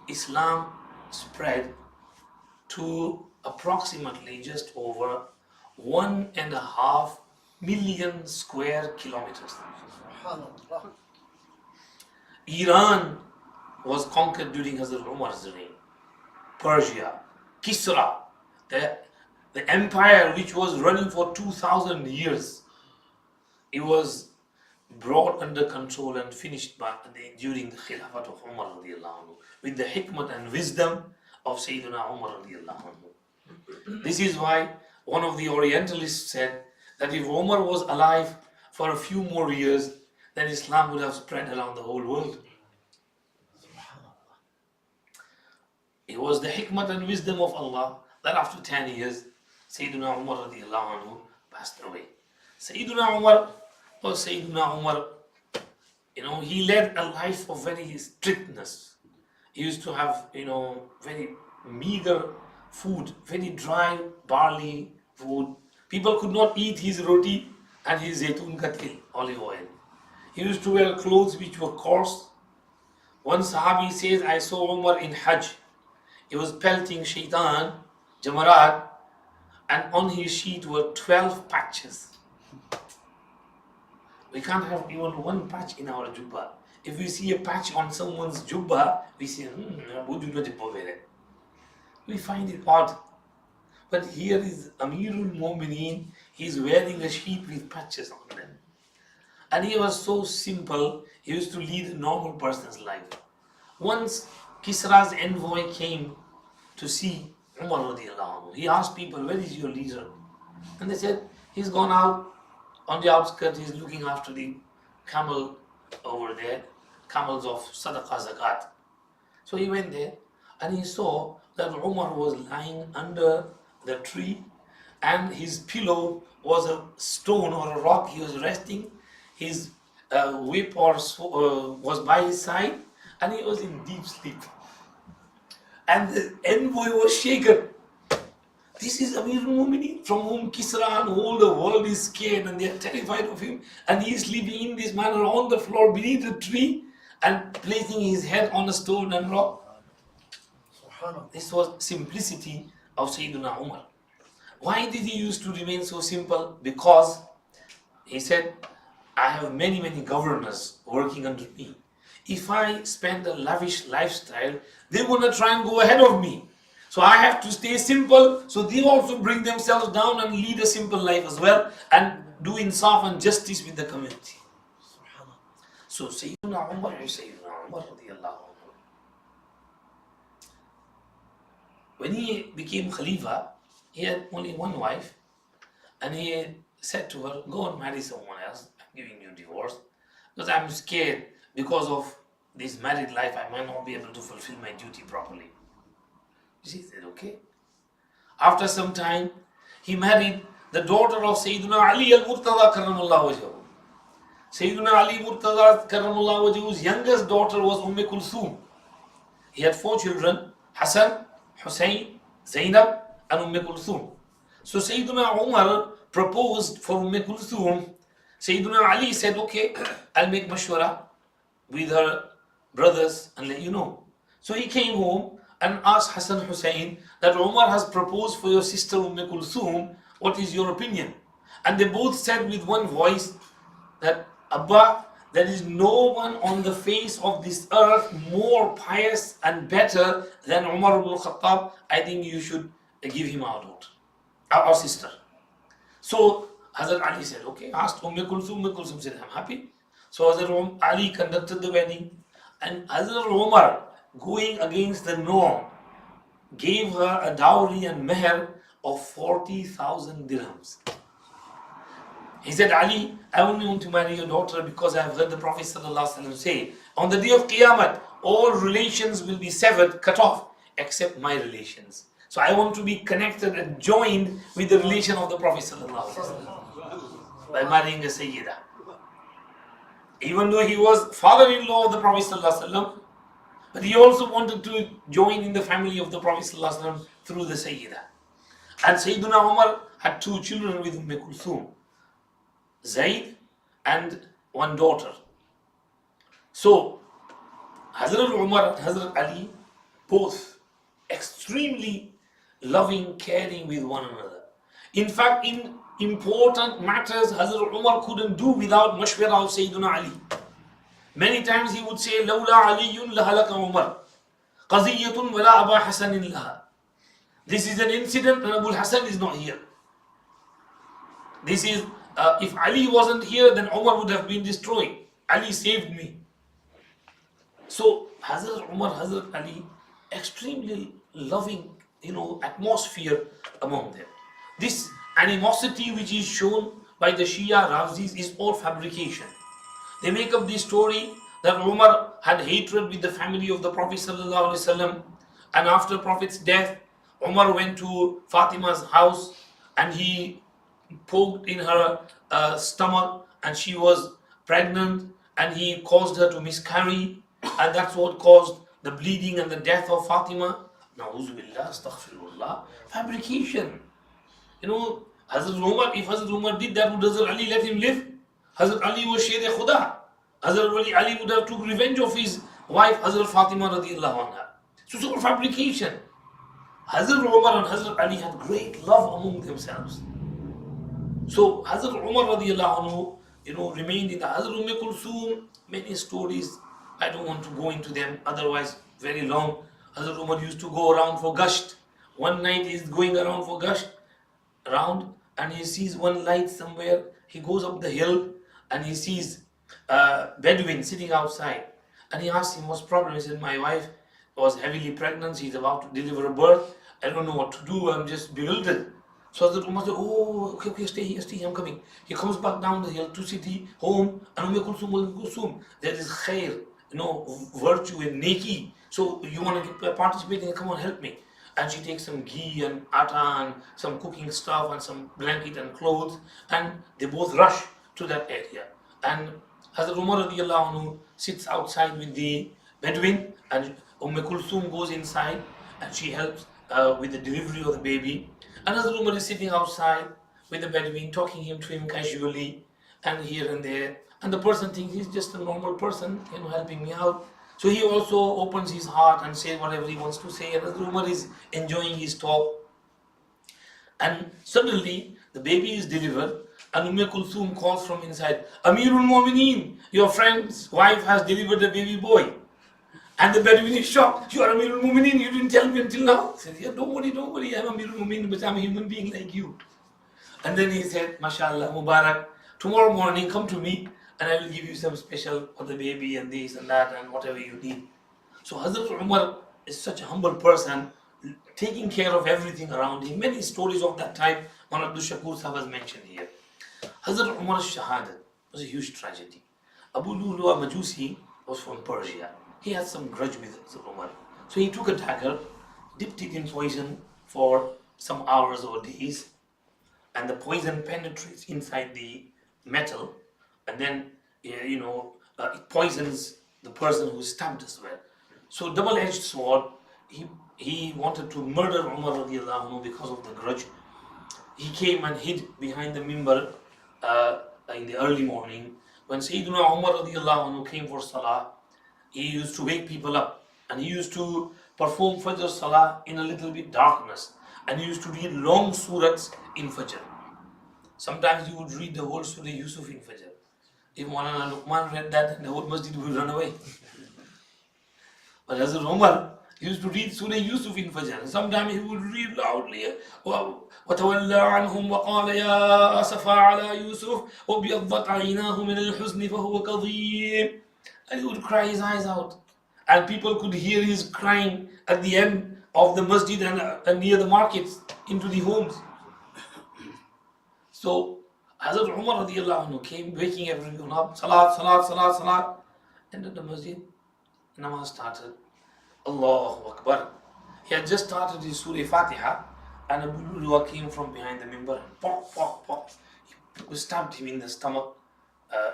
[SPEAKER 1] Islam spread to approximately just over 1.5 million square kilometers. Iran was conquered during Hazrat Umar's reign. Persia, Kisra, the empire which was running for 2000 years, it was brought under control and finished during the Khilafat of Umar radiallahu anhu, with the hikmat and wisdom of Sayyidina Umar radiallahu anhu. This is why one of the Orientalists said that if Umar was alive for a few more years, then Islam would have spread around the whole world. It was the hikmat and wisdom of Allah that after 10 years, Sayyidina Umar radiallahu anhu passed away. Sayyidina Umar, he led a life of very strictness. He used to have, very meager food, very dry barley food. People could not eat his roti and his zaitun ka til, olive oil. He used to wear clothes which were coarse. One Sahabi says, I saw Umar in Hajj. He was pelting shaitan, jamarat, and on his sheet were 12 patches. We can't have even one patch in our jubba. If we see a patch on someone's jubba, we say, we find it odd. But here is Amirul Mu'mineen, he's wearing a sheet with patches on them. And he was so simple, he used to lead a normal person's life. Once Kisra's envoy came to see Umar radiallahu anhu. He asked people, where is your leader? And they said, he's gone out on the outskirts, he's looking after the camel over there, camels of Sadaqah Zakat. So he went there and he saw that Umar was lying under the tree and his pillow was a stone or a rock. He was resting, his whip was by his side and he was in deep sleep. And the envoy was shaken. This is Amirul Mu'mineen, from whom Kisra and all the world is scared and they are terrified of him. And he is sleeping in this manner on the floor beneath a tree and placing his head on a stone and rock. This was simplicity of Sayyidina Umar. Why did he used to remain so simple? Because he said, I have many governors working under me. If I spend a lavish lifestyle, they want to try and go ahead of me. So I have to stay simple. So they also bring themselves down and lead a simple life as well and do insaf and justice with the community. So Sayyidina Umar radiallahu anhu, when he became Khalifa, he had only one wife, and he said to her, go and marry someone else. I'm giving you divorce because I'm scared because of this married life. I might not be able to fulfill my duty properly. She said, okay. After some time, he married the daughter of Sayyidina Ali al-Murtada karramallahu wajhahu. Sayyidina Ali Murtada karramallahu wajhahu's youngest daughter was Kulthum. He had 4 children, Hassan, Hussein, Zainab and Kulthum. So Sayyidina Umar proposed for Kulthum. Sayyidina Ali said, okay, I'll make mashwara with her brothers and let you know. So he came home and asked Hassan Hussein that Umar has proposed for your sister Kulthum. What is your opinion? And they both said with one voice that, Abba, there is no one on the face of this earth more pious and better than Umar ibn Khattab. I think you should give him our daughter, our sister. So Hazrat Ali said, okay, asked Kulthum said, I'm happy. So Hazrat Ali conducted the wedding, and Hazrat Umar, going against the norm, gave her a dowry and meher of 40,000 dirhams. He said, Ali, I only want to marry your daughter because I have heard the Prophet ﷺ say, on the day of Qiyamah, all relations will be severed, cut off, except my relations. So I want to be connected and joined with the relation of the Prophet ﷺ by marrying a Sayyida. Even though he was father-in-law of the Prophet ﷺ, but he also wanted to join in the family of the Prophet ﷺ through the Sayyida. And Sayyidina Umar had 2 children with Kulthum, Zaid and one daughter. So Hazrat Umar and Hazrat Ali, both extremely loving, caring with one another. In fact, in important matters, Hazrat Umar couldn't do without mashwara of Sayyidina Ali. Many times he would say, Lawla Aliyun lahalaka Umar, qaziyatun wala Aba Hasanin laha. This is an incident and Abu Hassan is not here. This is, if Ali wasn't here, then Umar would have been destroyed. Ali saved me. So Hazrat Umar, Hazrat Ali, extremely loving, atmosphere among them. This animosity which is shown by the Shia Rafzis is all fabrication. They make up this story that Umar had hatred with the family of the Prophet ﷺ, and after Prophet's death, Umar went to Fatima's house and he poked in her stomach and she was pregnant and he caused her to miscarry, and that's what caused the bleeding and the death of Fatima. Na'uzubillah, astaghfirullah. Fabrication. Hazrat Umar, if Hazrat Umar did that, would Hazrat Ali let him live? Hazrat Ali was Sher Khuda. Hazrat Ali would have took revenge of his wife, Hazrat Fatima radiallahu anha. So it's all fabrication. Hazrat Umar and Hazrat Ali had great love among themselves. So Hazrat Umar radiallahu anhu, remained in the Hazrat Kulthum, many stories. I don't want to go into them, otherwise very long. Hazrat Umar used to go around for gasht. One night he's going around for gasht, and he sees one light somewhere. He goes up the hill and he sees a Bedouin sitting outside. And he asks him, what's the problem? He said, my wife was heavily pregnant. She's about to deliver a birth. I don't know what to do. I'm just bewildered. So Hazrat Umar said, oh, okay, stay here, I'm coming. He comes back down the hill to city, home, and Kulthum, there is khair, virtue and neki. So you want to participate in it? Come on, help me. And she takes some ghee and atta and some cooking stuff and some blanket and clothes, and they both rush to that area. And Hazrat Umar radiallahu anhu sits outside with the Bedouin, and Kulthum goes inside and she helps with the delivery of the baby. And Hazrat Umar is sitting outside with the Bedouin, talking to him casually and here and there. And the person thinks he's just a normal person, helping me out. So he also opens his heart and says whatever he wants to say. And Hazrat Umar is enjoying his talk. And suddenly the baby is delivered, and Kulthum calls from inside, Amirul Mu'mineen, your friend's wife has delivered a baby boy. And the Bedouin is shocked. You are Amirul Mu'mineen, you didn't tell me until now. He said, yeah, don't worry, I'm Amirul Mu'mineen, but I'm a human being like you. And then he said, MashaAllah, Mubarak, tomorrow morning come to me and I will give you some special for the baby and this and that and whatever you need. So Hazrat Umar is such a humble person, taking care of everything around him. Many stories of that type, one of the Shakur Sahab has mentioned here. Hazrat Umar's Shahadat was a huge tragedy. Abu Lu'lu'a Majusi was from Persia. He had some grudge with Hazrat Umar. So he took a dagger, dipped it in poison for some hours or days, and the poison penetrates inside the metal, and then it poisons the person who stabbed as well. So double-edged sword. He wanted to murder Umar radiallahu anhu because of the grudge. He came and hid behind the mimbar in the early morning. When Sayyidina Umar radiallahu anhu came for salah, he used to wake people up and he used to perform Fajr salah in a little bit darkness, and he used to read long surahs in Fajr. Sometimes he would read the whole Surah Yusuf in Fajr. If Maulana Luqman read that, then the whole masjid would run away. But Hazrat Umar used to read Surah Yusuf in Fajr. Sometimes he would read loudly, وَتَوَلَّى عَنْهُمْ وَقَالَ يَا أَسَفَى عَلَى يُوسُفَ وَبِيَضَّتْ عَيْنَاهُ مِنَ الْحُزْنِ فَهُوَ كَظِيمٌ. And he would cry his eyes out. And people could hear his crying at the end of the masjid and near the markets into the homes. So Hazrat Umar radiallahu anhu came waking everyone up, salat, salat, salat, salat, entered the masjid, namaz started, Allahu Akbar. He had just started his Surah Fatiha, and Abu Lu'lu'a came from behind the mimbar and pop, pop, pop. He stabbed him in the stomach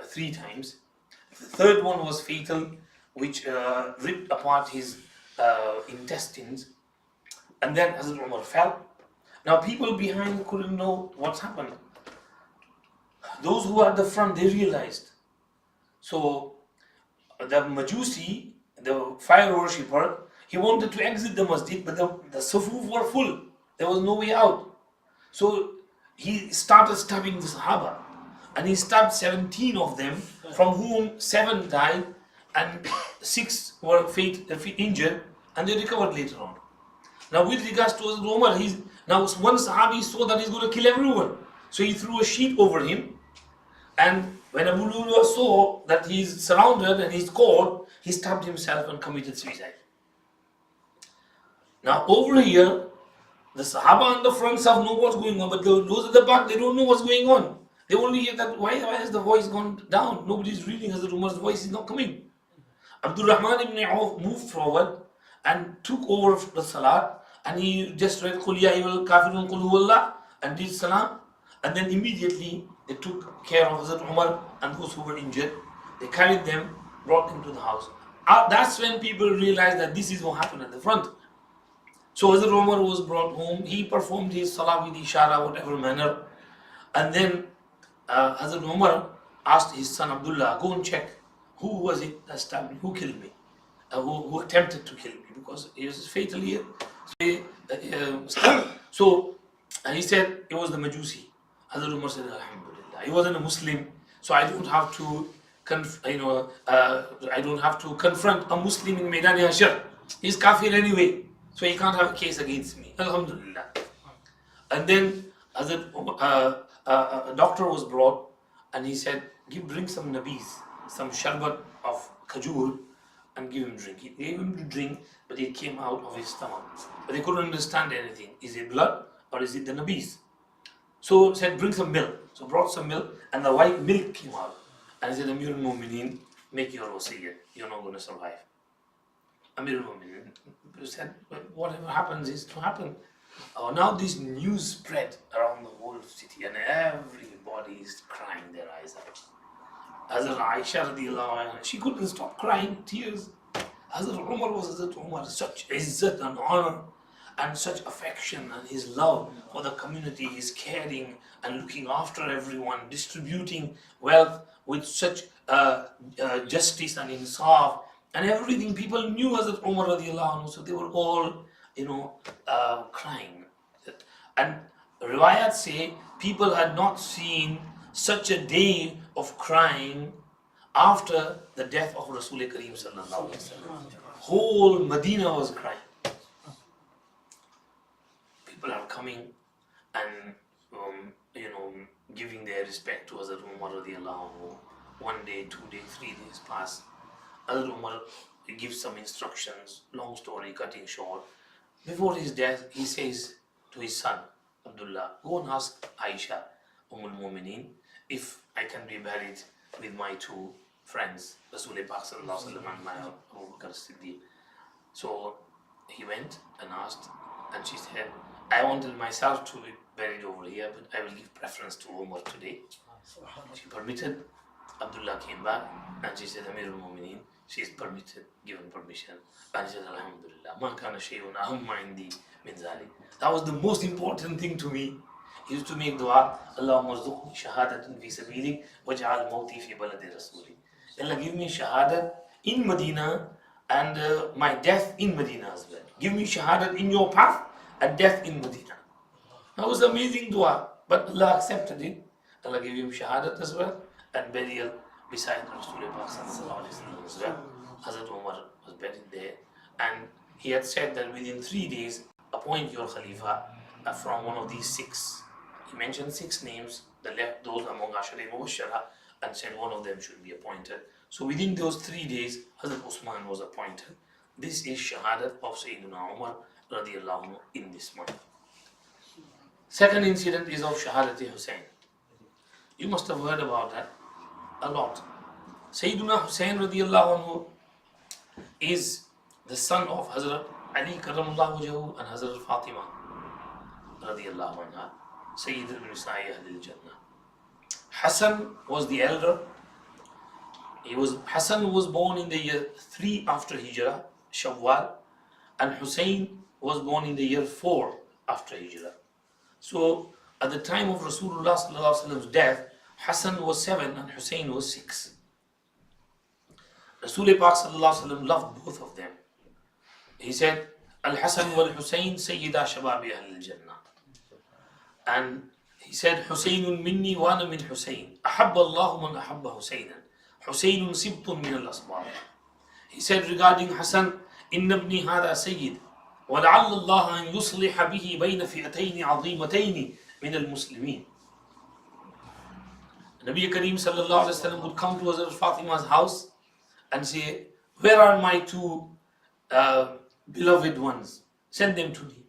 [SPEAKER 1] 3 times. The third one was fatal, which ripped apart his intestines, and then Hazrat Umar fell. Now people behind couldn't know what's happened. Those who were at the front, they realized. So the Majusi, the fire worshipper, he wanted to exit the masjid, but the sufuf were full. There was no way out. So he started stabbing the Sahaba. And he stabbed 17 of them, from whom 7 died and 6 were injured, and they recovered later on. Now with regards to Umar, now one Sahabi saw that he's going to kill everyone. So he threw a sheet over him, and when Abu Lu'lu'a saw that he's surrounded and he's caught, he stabbed himself and committed suicide. Now over here, the Sahaba on the front have know what's going on, but those at the back, they don't know what's going on. They only hear that, why has the voice gone down? Nobody's reading, as the Umar's voice is not coming. Abdul Rahman ibn Auf moved forward and took over the salat, and he just read Qul ya ayyuhal kafirun qul huwallah and did salam, and then immediately they took care of Hazrat Umar and those who were injured. They carried them, brought them to the house. That's when people realized that this is what happened at the front. So Hazrat Umar was brought home. He performed his salah with ishara, whatever manner, and then Hazrat Umar asked his son Abdullah, go and check who was it that stabbed me, who killed me, who attempted to kill me, because he was fatally stabbed. So he said it was the Majusi. Hazrat Umar said, Alhamdulillah, he wasn't a Muslim, so I don't have to I don't have to confront a Muslim in Maidan Hashar. He's kafir anyway, so he can't have a case against me. Alhamdulillah. And then a doctor was brought, and he said, bring some nabis, some sharbat of khajur, and give him drink. He gave him to drink, but it came out of his stomach. But they couldn't understand anything. Is it blood or is it the nabis? So said, bring some milk. So brought some milk, and the white milk came out. And he said, Amir al-Mu'mineen, make your wasiyah. You're not going to survive. Amir al-Mu'mineen said, whatever happens is to happen. Now this news spread around the whole city, and everybody is crying their eyes out. Hazrat Aisha radiallahu anha, she couldn't stop crying tears. Hazrat Umar was Hazrat Umar, such izzat and honor and such affection, and his love for the community, his caring and looking after everyone, distributing wealth with such justice and insaf and everything. People knew Hazrat Umar radiallahu anhu, so they were all crying. And riwayat say people had not seen such a day of crying after the death of Rasul Kareem sallallahu alaihi wasallam. Whole Medina was crying. People are coming and giving their respect to Hazrat Umar radiallahu anhu. 1 day, 2 days, 3 days pass. Hazrat Umar gives some instructions. Long story, cutting short. Before his death, he says to his son Abdullah, go and ask Aisha, Umm al-Mumineen, if I can be buried with my two friends, Rasul Pak sallallahu alaihi wasallam and my Abu Bakr Siddiq. So he went and asked, and she said, I wanted myself to be buried over here, but I will give preference to Umar today. She permitted. Abdullah came back and she said, Amir al-Mumineen, she is permitted, given permission. And she said, Alhamdulillah, ma kana shay'un ahamma indi min zalik. That was the most important thing to me. He used to make dua, Allahumma rzuqni shahadatan fi sabilik waj'al mawti fi baladi rasuli. Allah, give me shahadat in Medina and my death in Medina as well. Give me shahadat in your path and death in Medina. That was amazing dua, but Allah accepted it. Allah gave him shahadat as well and burial beside Rasulullah sallallahu alaihi wasallam as well. Hazrat Umar was buried there, and he had said that within 3 days, appoint your Khalifa from one of these 6. He mentioned 6 names, the left those among Ashari Mubashara, and said one of them should be appointed. So within those 3 days, Hazrat Usman was appointed. This is Shahadat of Sayyidina Umar radiallahu anhu in this month. Second incident is of Shahadat Hussain. You must have heard about that a lot. Sayyidina Hussain radiallahu anhu is the son of Hazrat Ali karramallahu wajhahu and Hazrat Fatima radiallahu anha, Sayyid al-Nisa'i Ahlil Jannah. Hassan was the elder. Hassan was born in the year 3 after Hijrah, Shawwal, and Hussein was born in the year 4 after Hijrah. So at the time of Rasulullah sallallahu alaihi wasallam's death, Hassan was 7 and Hussein was 6. Rasul Pak sallallahu alaihi wasallam loved both of them. He said, Al-Hasan wal-Hussein sayyida shababi ahlil Jannah. And he said, Husaynun minni wa ana min Husayn. Ahabba Allahu man ahabba Husaynan. Husaynun sibtun min al-asbar. He said regarding Hassan, Inna ibni hada sayyid. وَلَعَلَّ اللَّهَ أَن يُصْلِحَ بِهِ بَيْنَ فِئَتَيْنِ عَظِيمَتَيْنِ مِنَ الْمُسْلِمِينَ. Nabi Kareem sallallahu alaihi wasallam would come to Hazrat Fatima's house and say, where are my 2 beloved ones? Send them to me.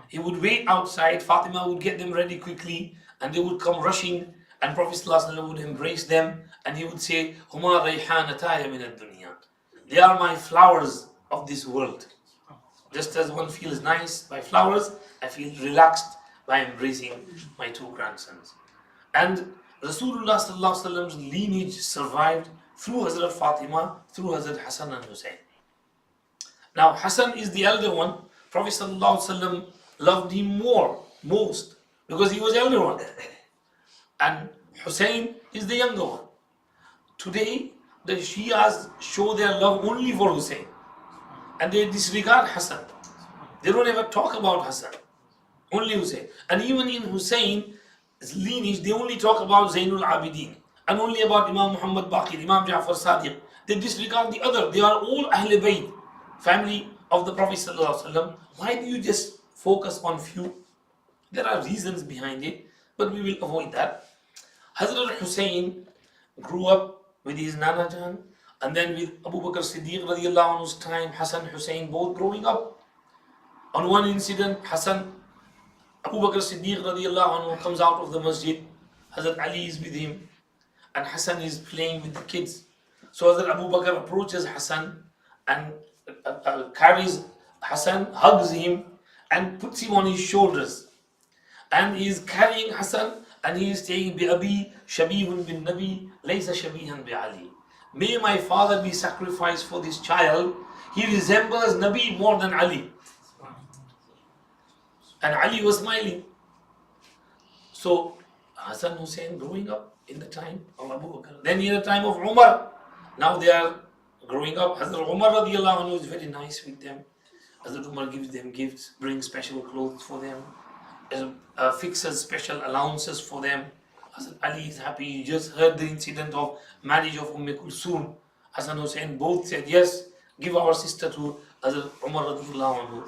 [SPEAKER 1] He would wait outside, Fatima would get them ready quickly, and they would come rushing, and Prophet sallallahu alaihi wasallam would embrace them, and he would say, Huma rayhanataya min ad-dunya. They are my flowers of this world. Just as one feels nice by flowers, I feel relaxed by embracing my 2 grandsons. And Rasulullah sallallahu alaihi wasallam's lineage survived through Hazrat Fatima, through Hazrat Hassan and Hussein. Now Hassan is the elder one. Prophet sallallahu alaihi wasallam loved him most, because he was the elder one. And Hussein is the younger one. Today, the Shias show their love only for Hussein, and they disregard Hassan. They don't ever talk about Hassan, only Hussein. And even in Hussein's lineage, they only talk about Zainul Abidin and only about Imam Muhammad Baqir, Imam Ja'far Sadiq. They disregard the other. They are all Ahl Bayt, family of the Prophet sallallahu alaihi wasallam. Why do you just focus on few? There are reasons behind it, but we will avoid that. Hazrat Hussein grew up with his Nana Jan, and then with Abu Bakr Siddiq radiallahu anhu's time, Hassan Hussein both growing up. On one incident, Abu Bakr Siddiq radiallahu anhu comes out of the masjid. Hazrat Ali is with him, and Hassan is playing with the kids. So Hazrat Abu Bakr approaches Hassan and carries Hassan, hugs him, and puts him on his shoulders. And he is carrying Hassan, and he is saying, Bi Abi Shabihun bin Nabi, Laysa Shabihan bi Ali. May my father be sacrificed for this child. He resembles Nabi more than Ali. And Ali was smiling. So Hassan Hussein growing up in the time of Abu Bakr. Then in the time of Umar, now they are growing up. Hazrat Umar radiallahu anhu is very nice with them. Hazrat Umar gives them gifts, brings special clothes for them, fixes special allowances for them. Hazrat Ali is happy. He just heard the incident of marriage of Kulsoom. Hassan Hussein both said, yes, give our sister to Hazrat Umar radiallahu anhu.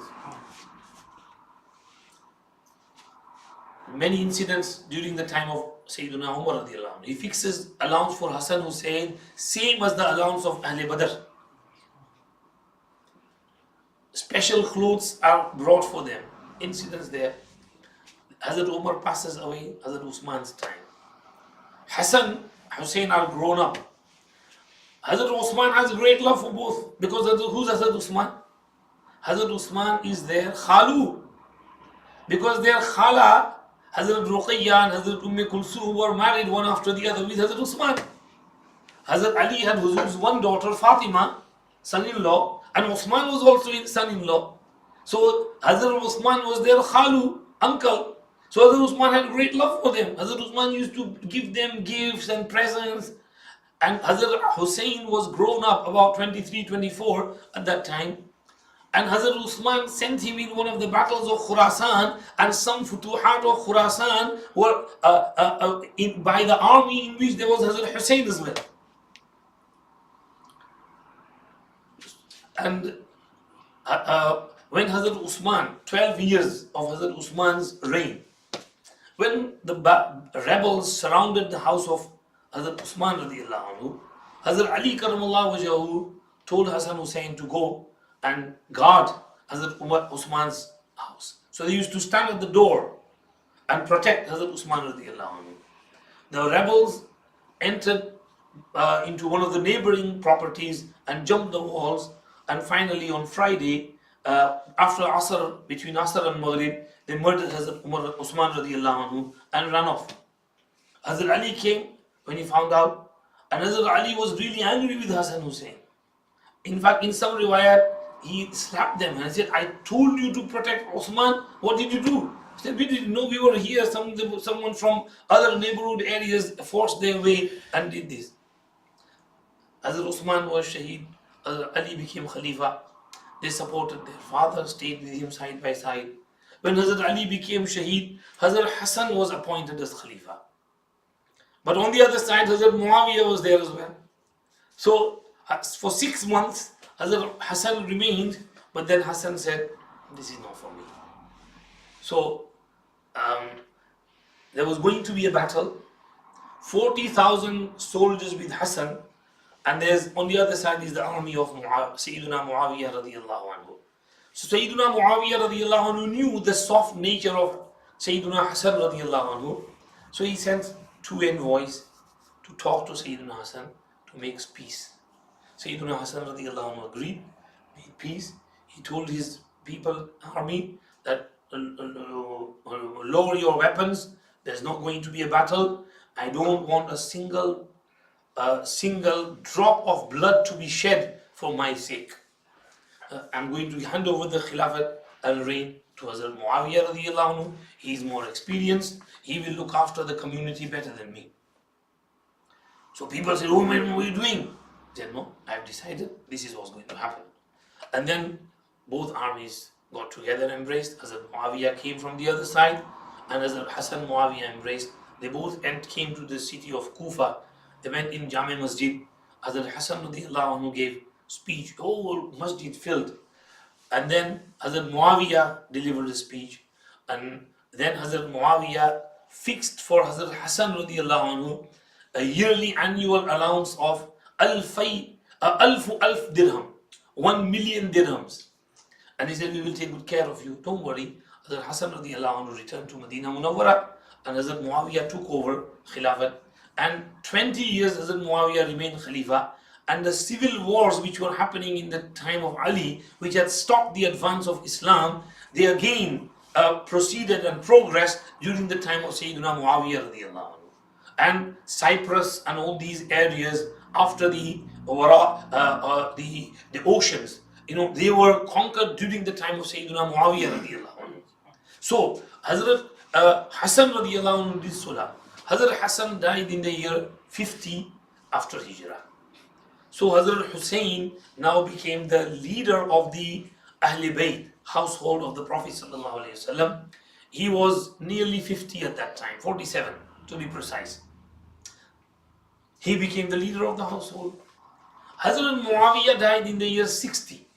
[SPEAKER 1] Many incidents during the time of Sayyidina Umar radiallahu anhu. He fixes allowance for Hassan Hussein, same as the allowance of Ahle Badr. Special clothes are brought for them. Incidents there. Hazrat Umar passes away, Hazrat Usman's time. Hassan, Hussein are grown up. Hazrat Usman has great love for both, because who's Hazrat Usman? Hazrat Usman is their Khalu, because their Khala, Hazrat Ruqayya and Hazrat Kulsoom were married one after the other with Hazrat Usman. Hazrat Ali had Huzur's one daughter, Fatima, son-in-law, and Usman was also his son-in-law. So Hazrat Usman was their Khalu, uncle. So Hazrat Usman had great love for them. Hazrat Usman used to give them gifts and presents. And Hazrat Hussein was grown up about 23, 24 at that time. And Hazrat Usman sent him in one of the battles of Khurasan, and some futuhat of Khurasan were by the army in which there was Hazrat Hussein as well. And when Hazrat Usman, 12 years of Hazrat Usman's reign, when the rebels surrounded the house of Hazrat Usman radiallahu anhu, Hazrat Ali karamallahu wajhahu told Hassan Hussein to go and guard Hazrat Usman's house. So they used to stand at the door and protect Hazrat Usman radiallahu anhu. The rebels entered into one of the neighboring properties and jumped the walls, and finally on Friday, after Asr, between Asr and Maghrib, they murdered Hazrat Usman radiallahu anhu and ran off. Hazrat Ali came when he found out, and Hazrat Ali was really angry with Hassan Hussein. In fact, in some riwayat, he slapped them and said, I told you to protect Usman, what did you do? He said, we didn't know, we were here, someone from other neighborhood areas forced their way and did this. Hazrat Usman was Shaheed, Hazrat Ali became Khalifa. They supported their father, stayed with him side by side. When Hazrat Ali became Shaheed, Hazrat Hassan was appointed as Khalifa. But on the other side, Hazrat Muawiyah was there as well. So for 6 months, Hazrat Hassan remained, but then Hassan said, this is not for me. So there was going to be a battle, 40,000 soldiers with Hassan, and there's on the other side is the army of Sayyidina Muawiyah radiallahu anhu. So Sayyidina Muawiyah radiallahu anhu knew the soft nature of Sayyidina Hassan radiallahu anhu. So he sent 2 envoys to talk to Sayyidina Hassan to make peace. Sayyidina Hassan radiallahu anhu agreed, made peace. He told his people, army, that lower your weapons, there's not going to be a battle. I don't want a single drop of blood to be shed for my sake. I'm going to hand over the Khilafat and reign to Hazrat Muawiyah radiallahu anhu. He is more experienced. He will look after the community better than me. So people said, oh man, what are you doing? He said, no, I've decided this is what's going to happen. And then both armies got together, embraced. Hazrat Muawiyah came from the other side, and Hazrat Hassan Muawiyah embraced. They both came to the city of Kufa. They went in Jami Masjid. Hazrat Hassan radiallahu anhu gave speech, whole masjid filled. And then Hazrat Muawiyah delivered a speech. And then Hazrat Muawiyah fixed for Hazrat Hassan radiallahu anhu a yearly annual allowance of alf dirham, 1 million dirhams. And he said, we will take good care of you, don't worry. Hazrat Hassan radiallahu anhu returned to Medina Munawwara, and Hazrat Muawiyah took over Khilafat. And 20 years Hazrat Muawiyah remained Khalifa. And the civil wars which were happening in the time of Ali, which had stopped the advance of Islam, they again proceeded and progressed during the time of Sayyidina Muawiyah radiallahu anhu. And Cyprus and all these areas after the oceans, they were conquered during the time of Sayyidina Muawiyah radiallahu anhu. So Hazrat Hassan radiallahu anhu did Sulah. Hazrat Hassan died in the year 50 after Hijrah. So Hazrat Hussein now became the leader of the Ahl Bayt household of the Prophet ﷺ. He was nearly 50 at that time, 47. to be precise. He became the leader of the household. Hazrat Muawiyah died in the year 60.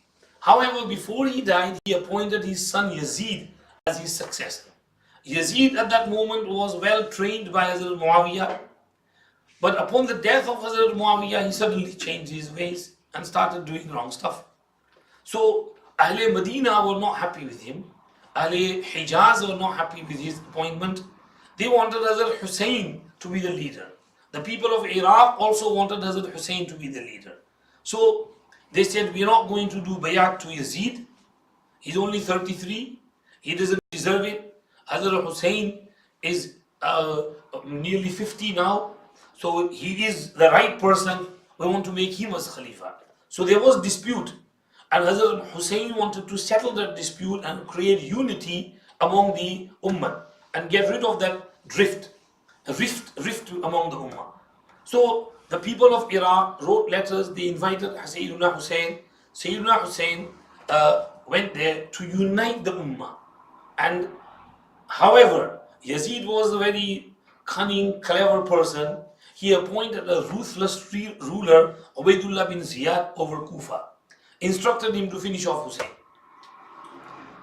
[SPEAKER 1] However, before he died, he appointed his son Yazid as his successor. Yazid at that moment was well trained by Hazrat Muawiyah, but upon the death of Hazrat Muawiyah, he suddenly changed his ways and started doing wrong stuff. So Ahle Medina were not happy with him. Ahle Hijaz were not happy with his appointment. They wanted Hazrat Hussein to be the leader. The people of Iraq also wanted Hazrat Hussein to be the leader. So they said, we are not going to do bayat to Yazid. He's only 33. He doesn't deserve it. Hazrat Hussein is nearly 50 now. So he is the right person. We want to make him as Khalifa. So there was dispute. And Hazrat Hussein wanted to settle that dispute and create unity among the Ummah and get rid of that rift among the Ummah. So the people of Iraq wrote letters, they invited Sayyidina Hussein. Sayyidina Hussein went there to unite the Ummah. And however, Yazid was a very cunning, clever person. He appointed a ruthless ruler, Ubaidullah bin Ziyad, over Kufa. Instructed him to finish off Hussein.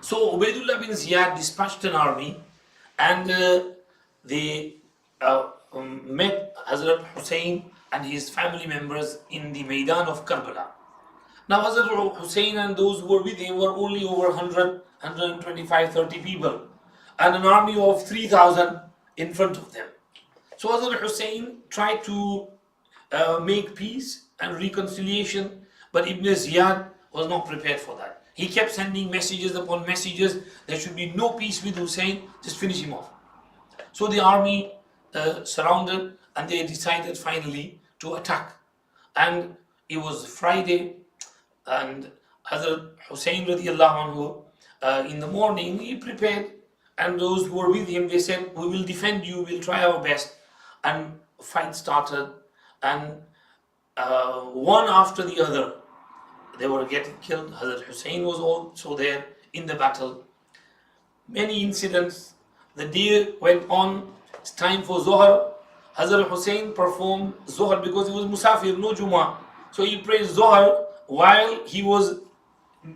[SPEAKER 1] So Ubaidullah bin Ziyad dispatched an army and they met Hazrat Hussein and his family members in the Maidan of Karbala. Now Hazrat Hussein and those who were with him were only over 100, 125, 30 people and an army of 3,000 in front of them. So Hazrat Hussein tried to make peace and reconciliation, but Ibn Ziyad was not prepared for that. He kept sending messages upon messages. There should be no peace with Hussein, just finish him off. So the army surrounded and they decided finally to attack. And it was Friday and Hazrat Hussein radiallahu anhu, in the morning he prepared and those who were with him, they said, we will defend you, we'll try our best. And fight started and one after the other, they were getting killed. Hazrat Hussein was also there in the battle. Many incidents. The day went on. It's time for Zohar. Hazrat Hussein performed Zohar because he was Musafir, no Jummah. So he prayed Zohar while he was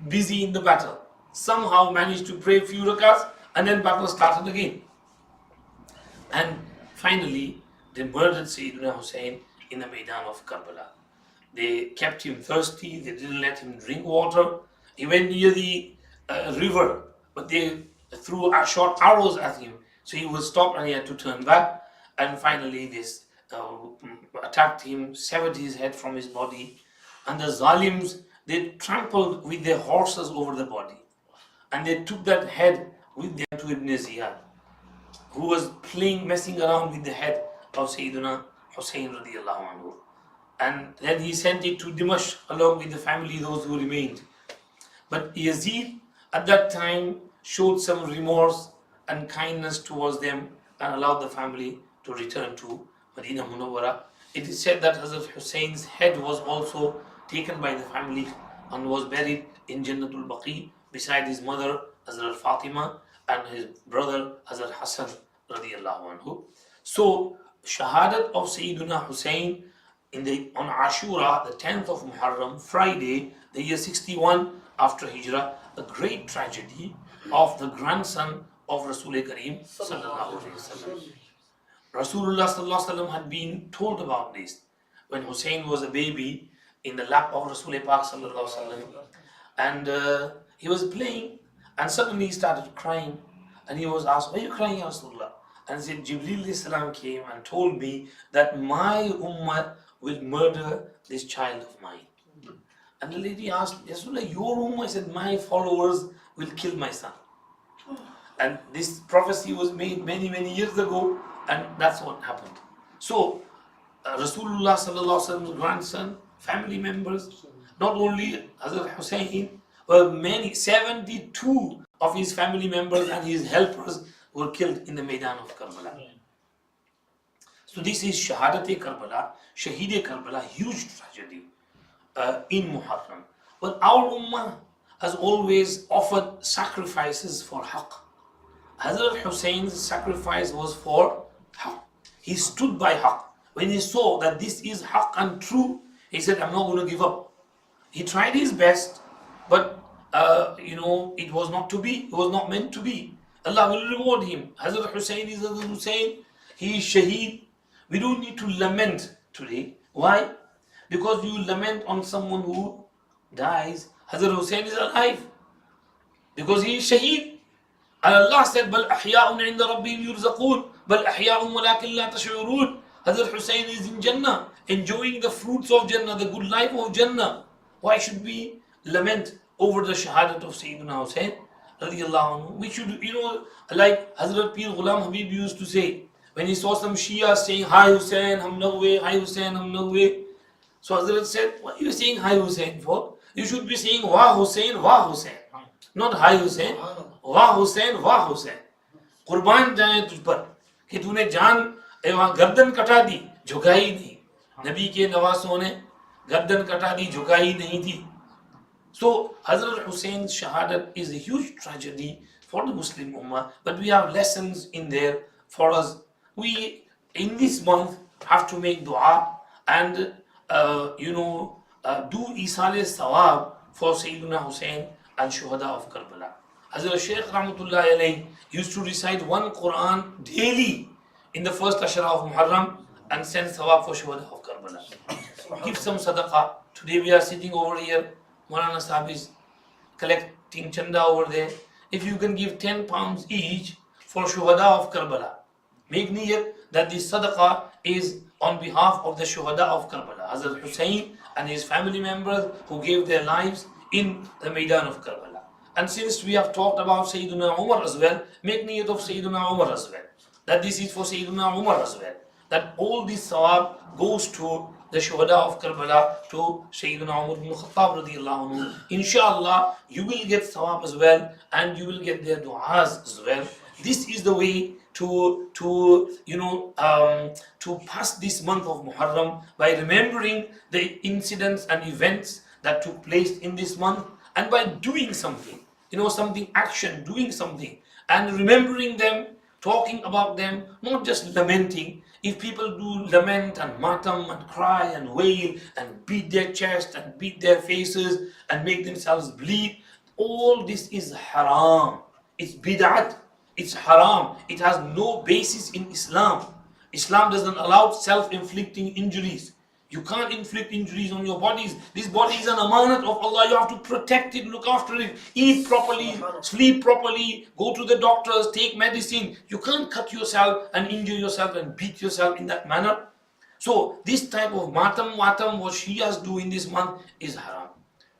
[SPEAKER 1] busy in the battle. Somehow managed to pray a few rakats and then battle started again. And finally, they murdered Sayyidina Hussein in the Maidan of Karbala. They kept him thirsty, they didn't let him drink water. He went near the river, but they threw short arrows at him. So he was stopped and he had to turn back. And finally this attacked him, severed his head from his body. And the Zalims, they trampled with their horses over the body. And they took that head with them to Ibn Ziyad, who was messing around with the head of Sayyidina Hussein radiallahu anhu. And then he sent it to Dimashq along with the family, those who remained. But Yazid at that time showed some remorse and kindness towards them and allowed the family to return to Medina Munawwara. It is said that Hazrat Hussein's head was also taken by the family and was buried in Jannatul Baqi beside his mother Hazrat Fatima and his brother Hazrat Hassan radiallahu anhu. So Shahadat of Sayyidina Hussein on Ashura, the 10th of Muharram, Friday, the year 61 after Hijrah, a great tragedy of the grandson of Rasul Kareem sallallahu alaihi wasallam. Rasulullah sallallahu alaihi wasallam had been told about this when Hussein was a baby in the lap of Rasul Pak sallallahu alaihi wasallam, and he was playing and suddenly he started crying and he was asked, why are you crying, Ya Rasulullah? And he said, Jibreel salam came and told me that my ummah will murder this child of mine. And the lady asked, Rasulullah, your ummah? I said, my followers will kill my son. And this prophecy was made many, many years ago, and that's what happened. So, Rasulullah sallallahu alaihi wasallam's grandson, family members, not only Hazrat Hussein, but many, 72 of his family members and his helpers were killed in the Maidan of Karbala. So this is Shahadat-e Karbala, Shaheed-e Karbala, huge tragedy in Muharram. But our Ummah has always offered sacrifices for Haqq. Hazrat Hussein's sacrifice was for Haqq. He stood by haqq. When he saw that this is haqq and true, he said, I'm not going to give up. He tried his best, but it was not to be. It was not meant to be. Allah will reward him. Hazrat Hussein is Hazrat Hussein. He is Shaheed. We don't need to lament today. Why? Because you lament on someone who dies. Hazrat Hussein is alive. Because he is Shaheed. And Allah said, بَلْ أَحْيَاءٌ عِنْدَ رَبِّهِمْ يُرْزَقُونَ بَلْ أَحْيَاءٌ وَلَكِنْ لَا تَشْعُرُونَ. Hazrat Hussein is in Jannah, enjoying the fruits of Jannah, the good life of Jannah. Why should we lament over the shahadat of Sayyidina Hussein? We should, like Hazrat Pir Ghulam Habib used to say, when he saw some Shia saying, Hi Hussein, hum nagwe, Hi Hussein, hum nagwe. So Hazrat said, what are you saying Hi Hussein for? You should be saying Wah Hussein, Wah Hussein. Not Hi Hussein, Wah Hussein, Wah Hussein. Qurban jaye तुझ पर कि तूने जान वहाँ गर्दन कटा दी, झुकाई नहीं. नबी के नवासों ने गर्दन कटा दी, झुकाई नहीं थी. So Hazrat Hussein's shahadat is a huge tragedy for the Muslim Ummah, but we have lessons in there for us. We in this month have to make dua and do Isale Sawab for Sayyidina Hussein and Shuhada of Karbala. Hazrat Shaykh Rahmatullahi alayhi used to recite one Quran daily in the first Ashra of Muharram and send Sawab for Shuhada of Karbala. Give some sadaqah. Today we are sitting over here. Maulana Sahib is collecting chanda over there. If you can give 10 pounds each for Shuhada of Karbala, make niyat that this sadaqah is on behalf of the Shuhada of Karbala, Hazrat Hussein and his family members who gave their lives in the Maidan of Karbala. And since we have talked about Sayyidina Umar as well, make niyat of Sayyidina Umar as well, that this is for Sayyidina Umar as well, that all this sawab goes to the Shuhada of Karbala, to Sayyidina Umar ibn Khattab radiyallahu anhu. Inshallah, you will get sawab as well, and you will get their du'as as well. This is the way to pass this month of Muharram, by remembering the incidents and events that took place in this month, and by doing something, doing something, and remembering them, talking about them, not just lamenting. If people do lament and matam and cry and wail and beat their chest and beat their faces and make themselves bleed, all this is haram. It's bid'at. It's haram. It has no basis in Islam. Islam doesn't allow self-inflicting injuries. You can't inflict injuries on your bodies. This body is an amanat of Allah. You have to protect it, look after it, eat properly, sleep properly, go to the doctors, take medicine. You can't cut yourself and injure yourself and beat yourself in that manner. So this type of matam, what Shias do in this month is haram.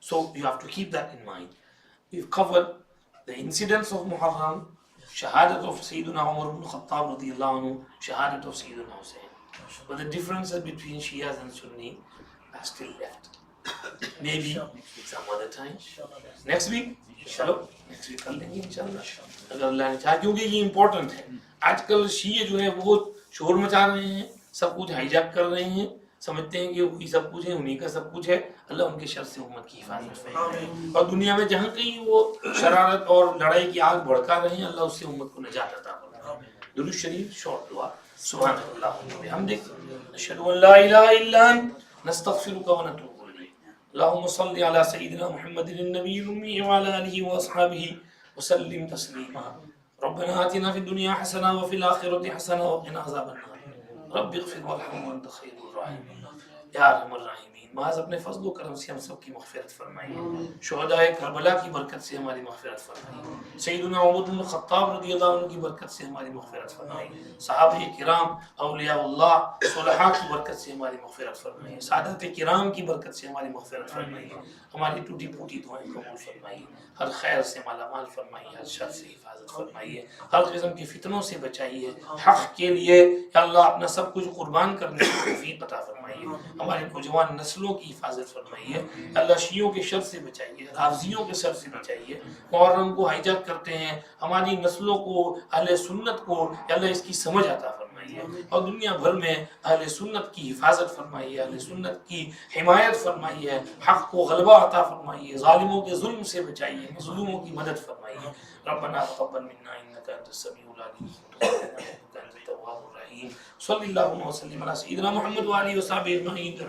[SPEAKER 1] So you have to keep that in mind. We've covered the incidents of Muharram, shahadat of Sayyidina Umar ibn Khattab radiyallahu anhu, shahadat of Sayyidina Hussein. But the differences between Shias and Sunni are still left. Maybe some other time. Next week, चलो next week कर लेंगे इंशाल्लाह अगर अल्लाह ने चाहा, क्योंकि ये important है. आजकल शिये जो है बहुत शोर मचा रहे हैं, सब कुछ हाईजैक कर रहे हैं, समझते हैं कि वही सब कुछ है, उन्हीं का सब कुछ है. अल्लाह उनके शर से उम्मत की हिफाजत फरमाए, और दुनिया में जहाँ कहीं वो शरारत और लड़ाई की आग भड़का रहे हैं, अल्लाह उससे उम्मत को निजात अता फरमाए. दुरूद शरीफ, शॉर्ट दुआ. सुब्हानअल्लाह व बिहम्दिक, अशहदु अन ला इलाहा इल्ला अंत, नस्तगफिरुका व नतूबु इलैक. अल्लाहुम्मा सल्लि अला सय्यिदिना मुहम्मदिन नबिय्यिल उम्मी व अला आलिहि व अस्हाबिहि व सल्लिम तस्लीमा. रब्बना आतिना फिद दुनिया हसना व फिल आखिरति हसना व क़िना अज़ाबन नार. रब्बि इग़फिर वरहम व अंत खैरुर राहिमीन. या अरहमर राहिमीन, माज़ अपने फज़्ल व करम से हम सब की मग़फ़िरत फरमाइए. शुहदाए करबला की बरकत से हमारी मग़फ़िरत फरमाइए. सय्यदुना उमर बिन ख़त्ताब रज़ियल्लाहु अन्हु की बरकत से हमारी मग़फ़िरत फरमाइए. सहाबे किराम, औलियाउल्लाह, सुलहा की बरकत से हमारी मग़फ़िरत फरमाइए. सादत किराम की बरकत से हमारी मग़फ़िरत फरमाइए. हमारी टूटी फूटी दुआएं कबूल फरमाइए. हर खैर से मालामाल फरमाइए, हर शर से हिफाजत फरमाइए, हर किस्म की फितनों से बचाइए. हक़ के लिए या अल्लाह अपना सब कुछ कुर्बान करने की तौफीक अता फरमाइए. हमारे नौजवान नस्लों की हिफाजत फरमाइए. अल्लाह शियों के शर से बचाइए, राफ़िज़ियों के शर से बचाइए. मुहर्रम को हाईजैक करते हैं, हमारी नस्लों को, अहले सुन्नत को अल्लाह इसकी समझ अता फरमाइए, और दुनिया भर में अहले सुन्नत की हिफाजत फरमाइए, अहले सुन्नत की हिमायत फरमाइए. हक़ को गलबा अता फरमाइए, ज़ालिमों के जुल्म से बचाइए, मज़लूमों की मदद फरमाइए. रब्बना तक़ब्बल मिन्ना इन्नका अंतस समीउल अलीम व तब अलैना इन्नका अंतत तव्वाबुर التواب الرحيم. صلى الله وسلم على سيدنا محمد وآله وصحبه أجمعين.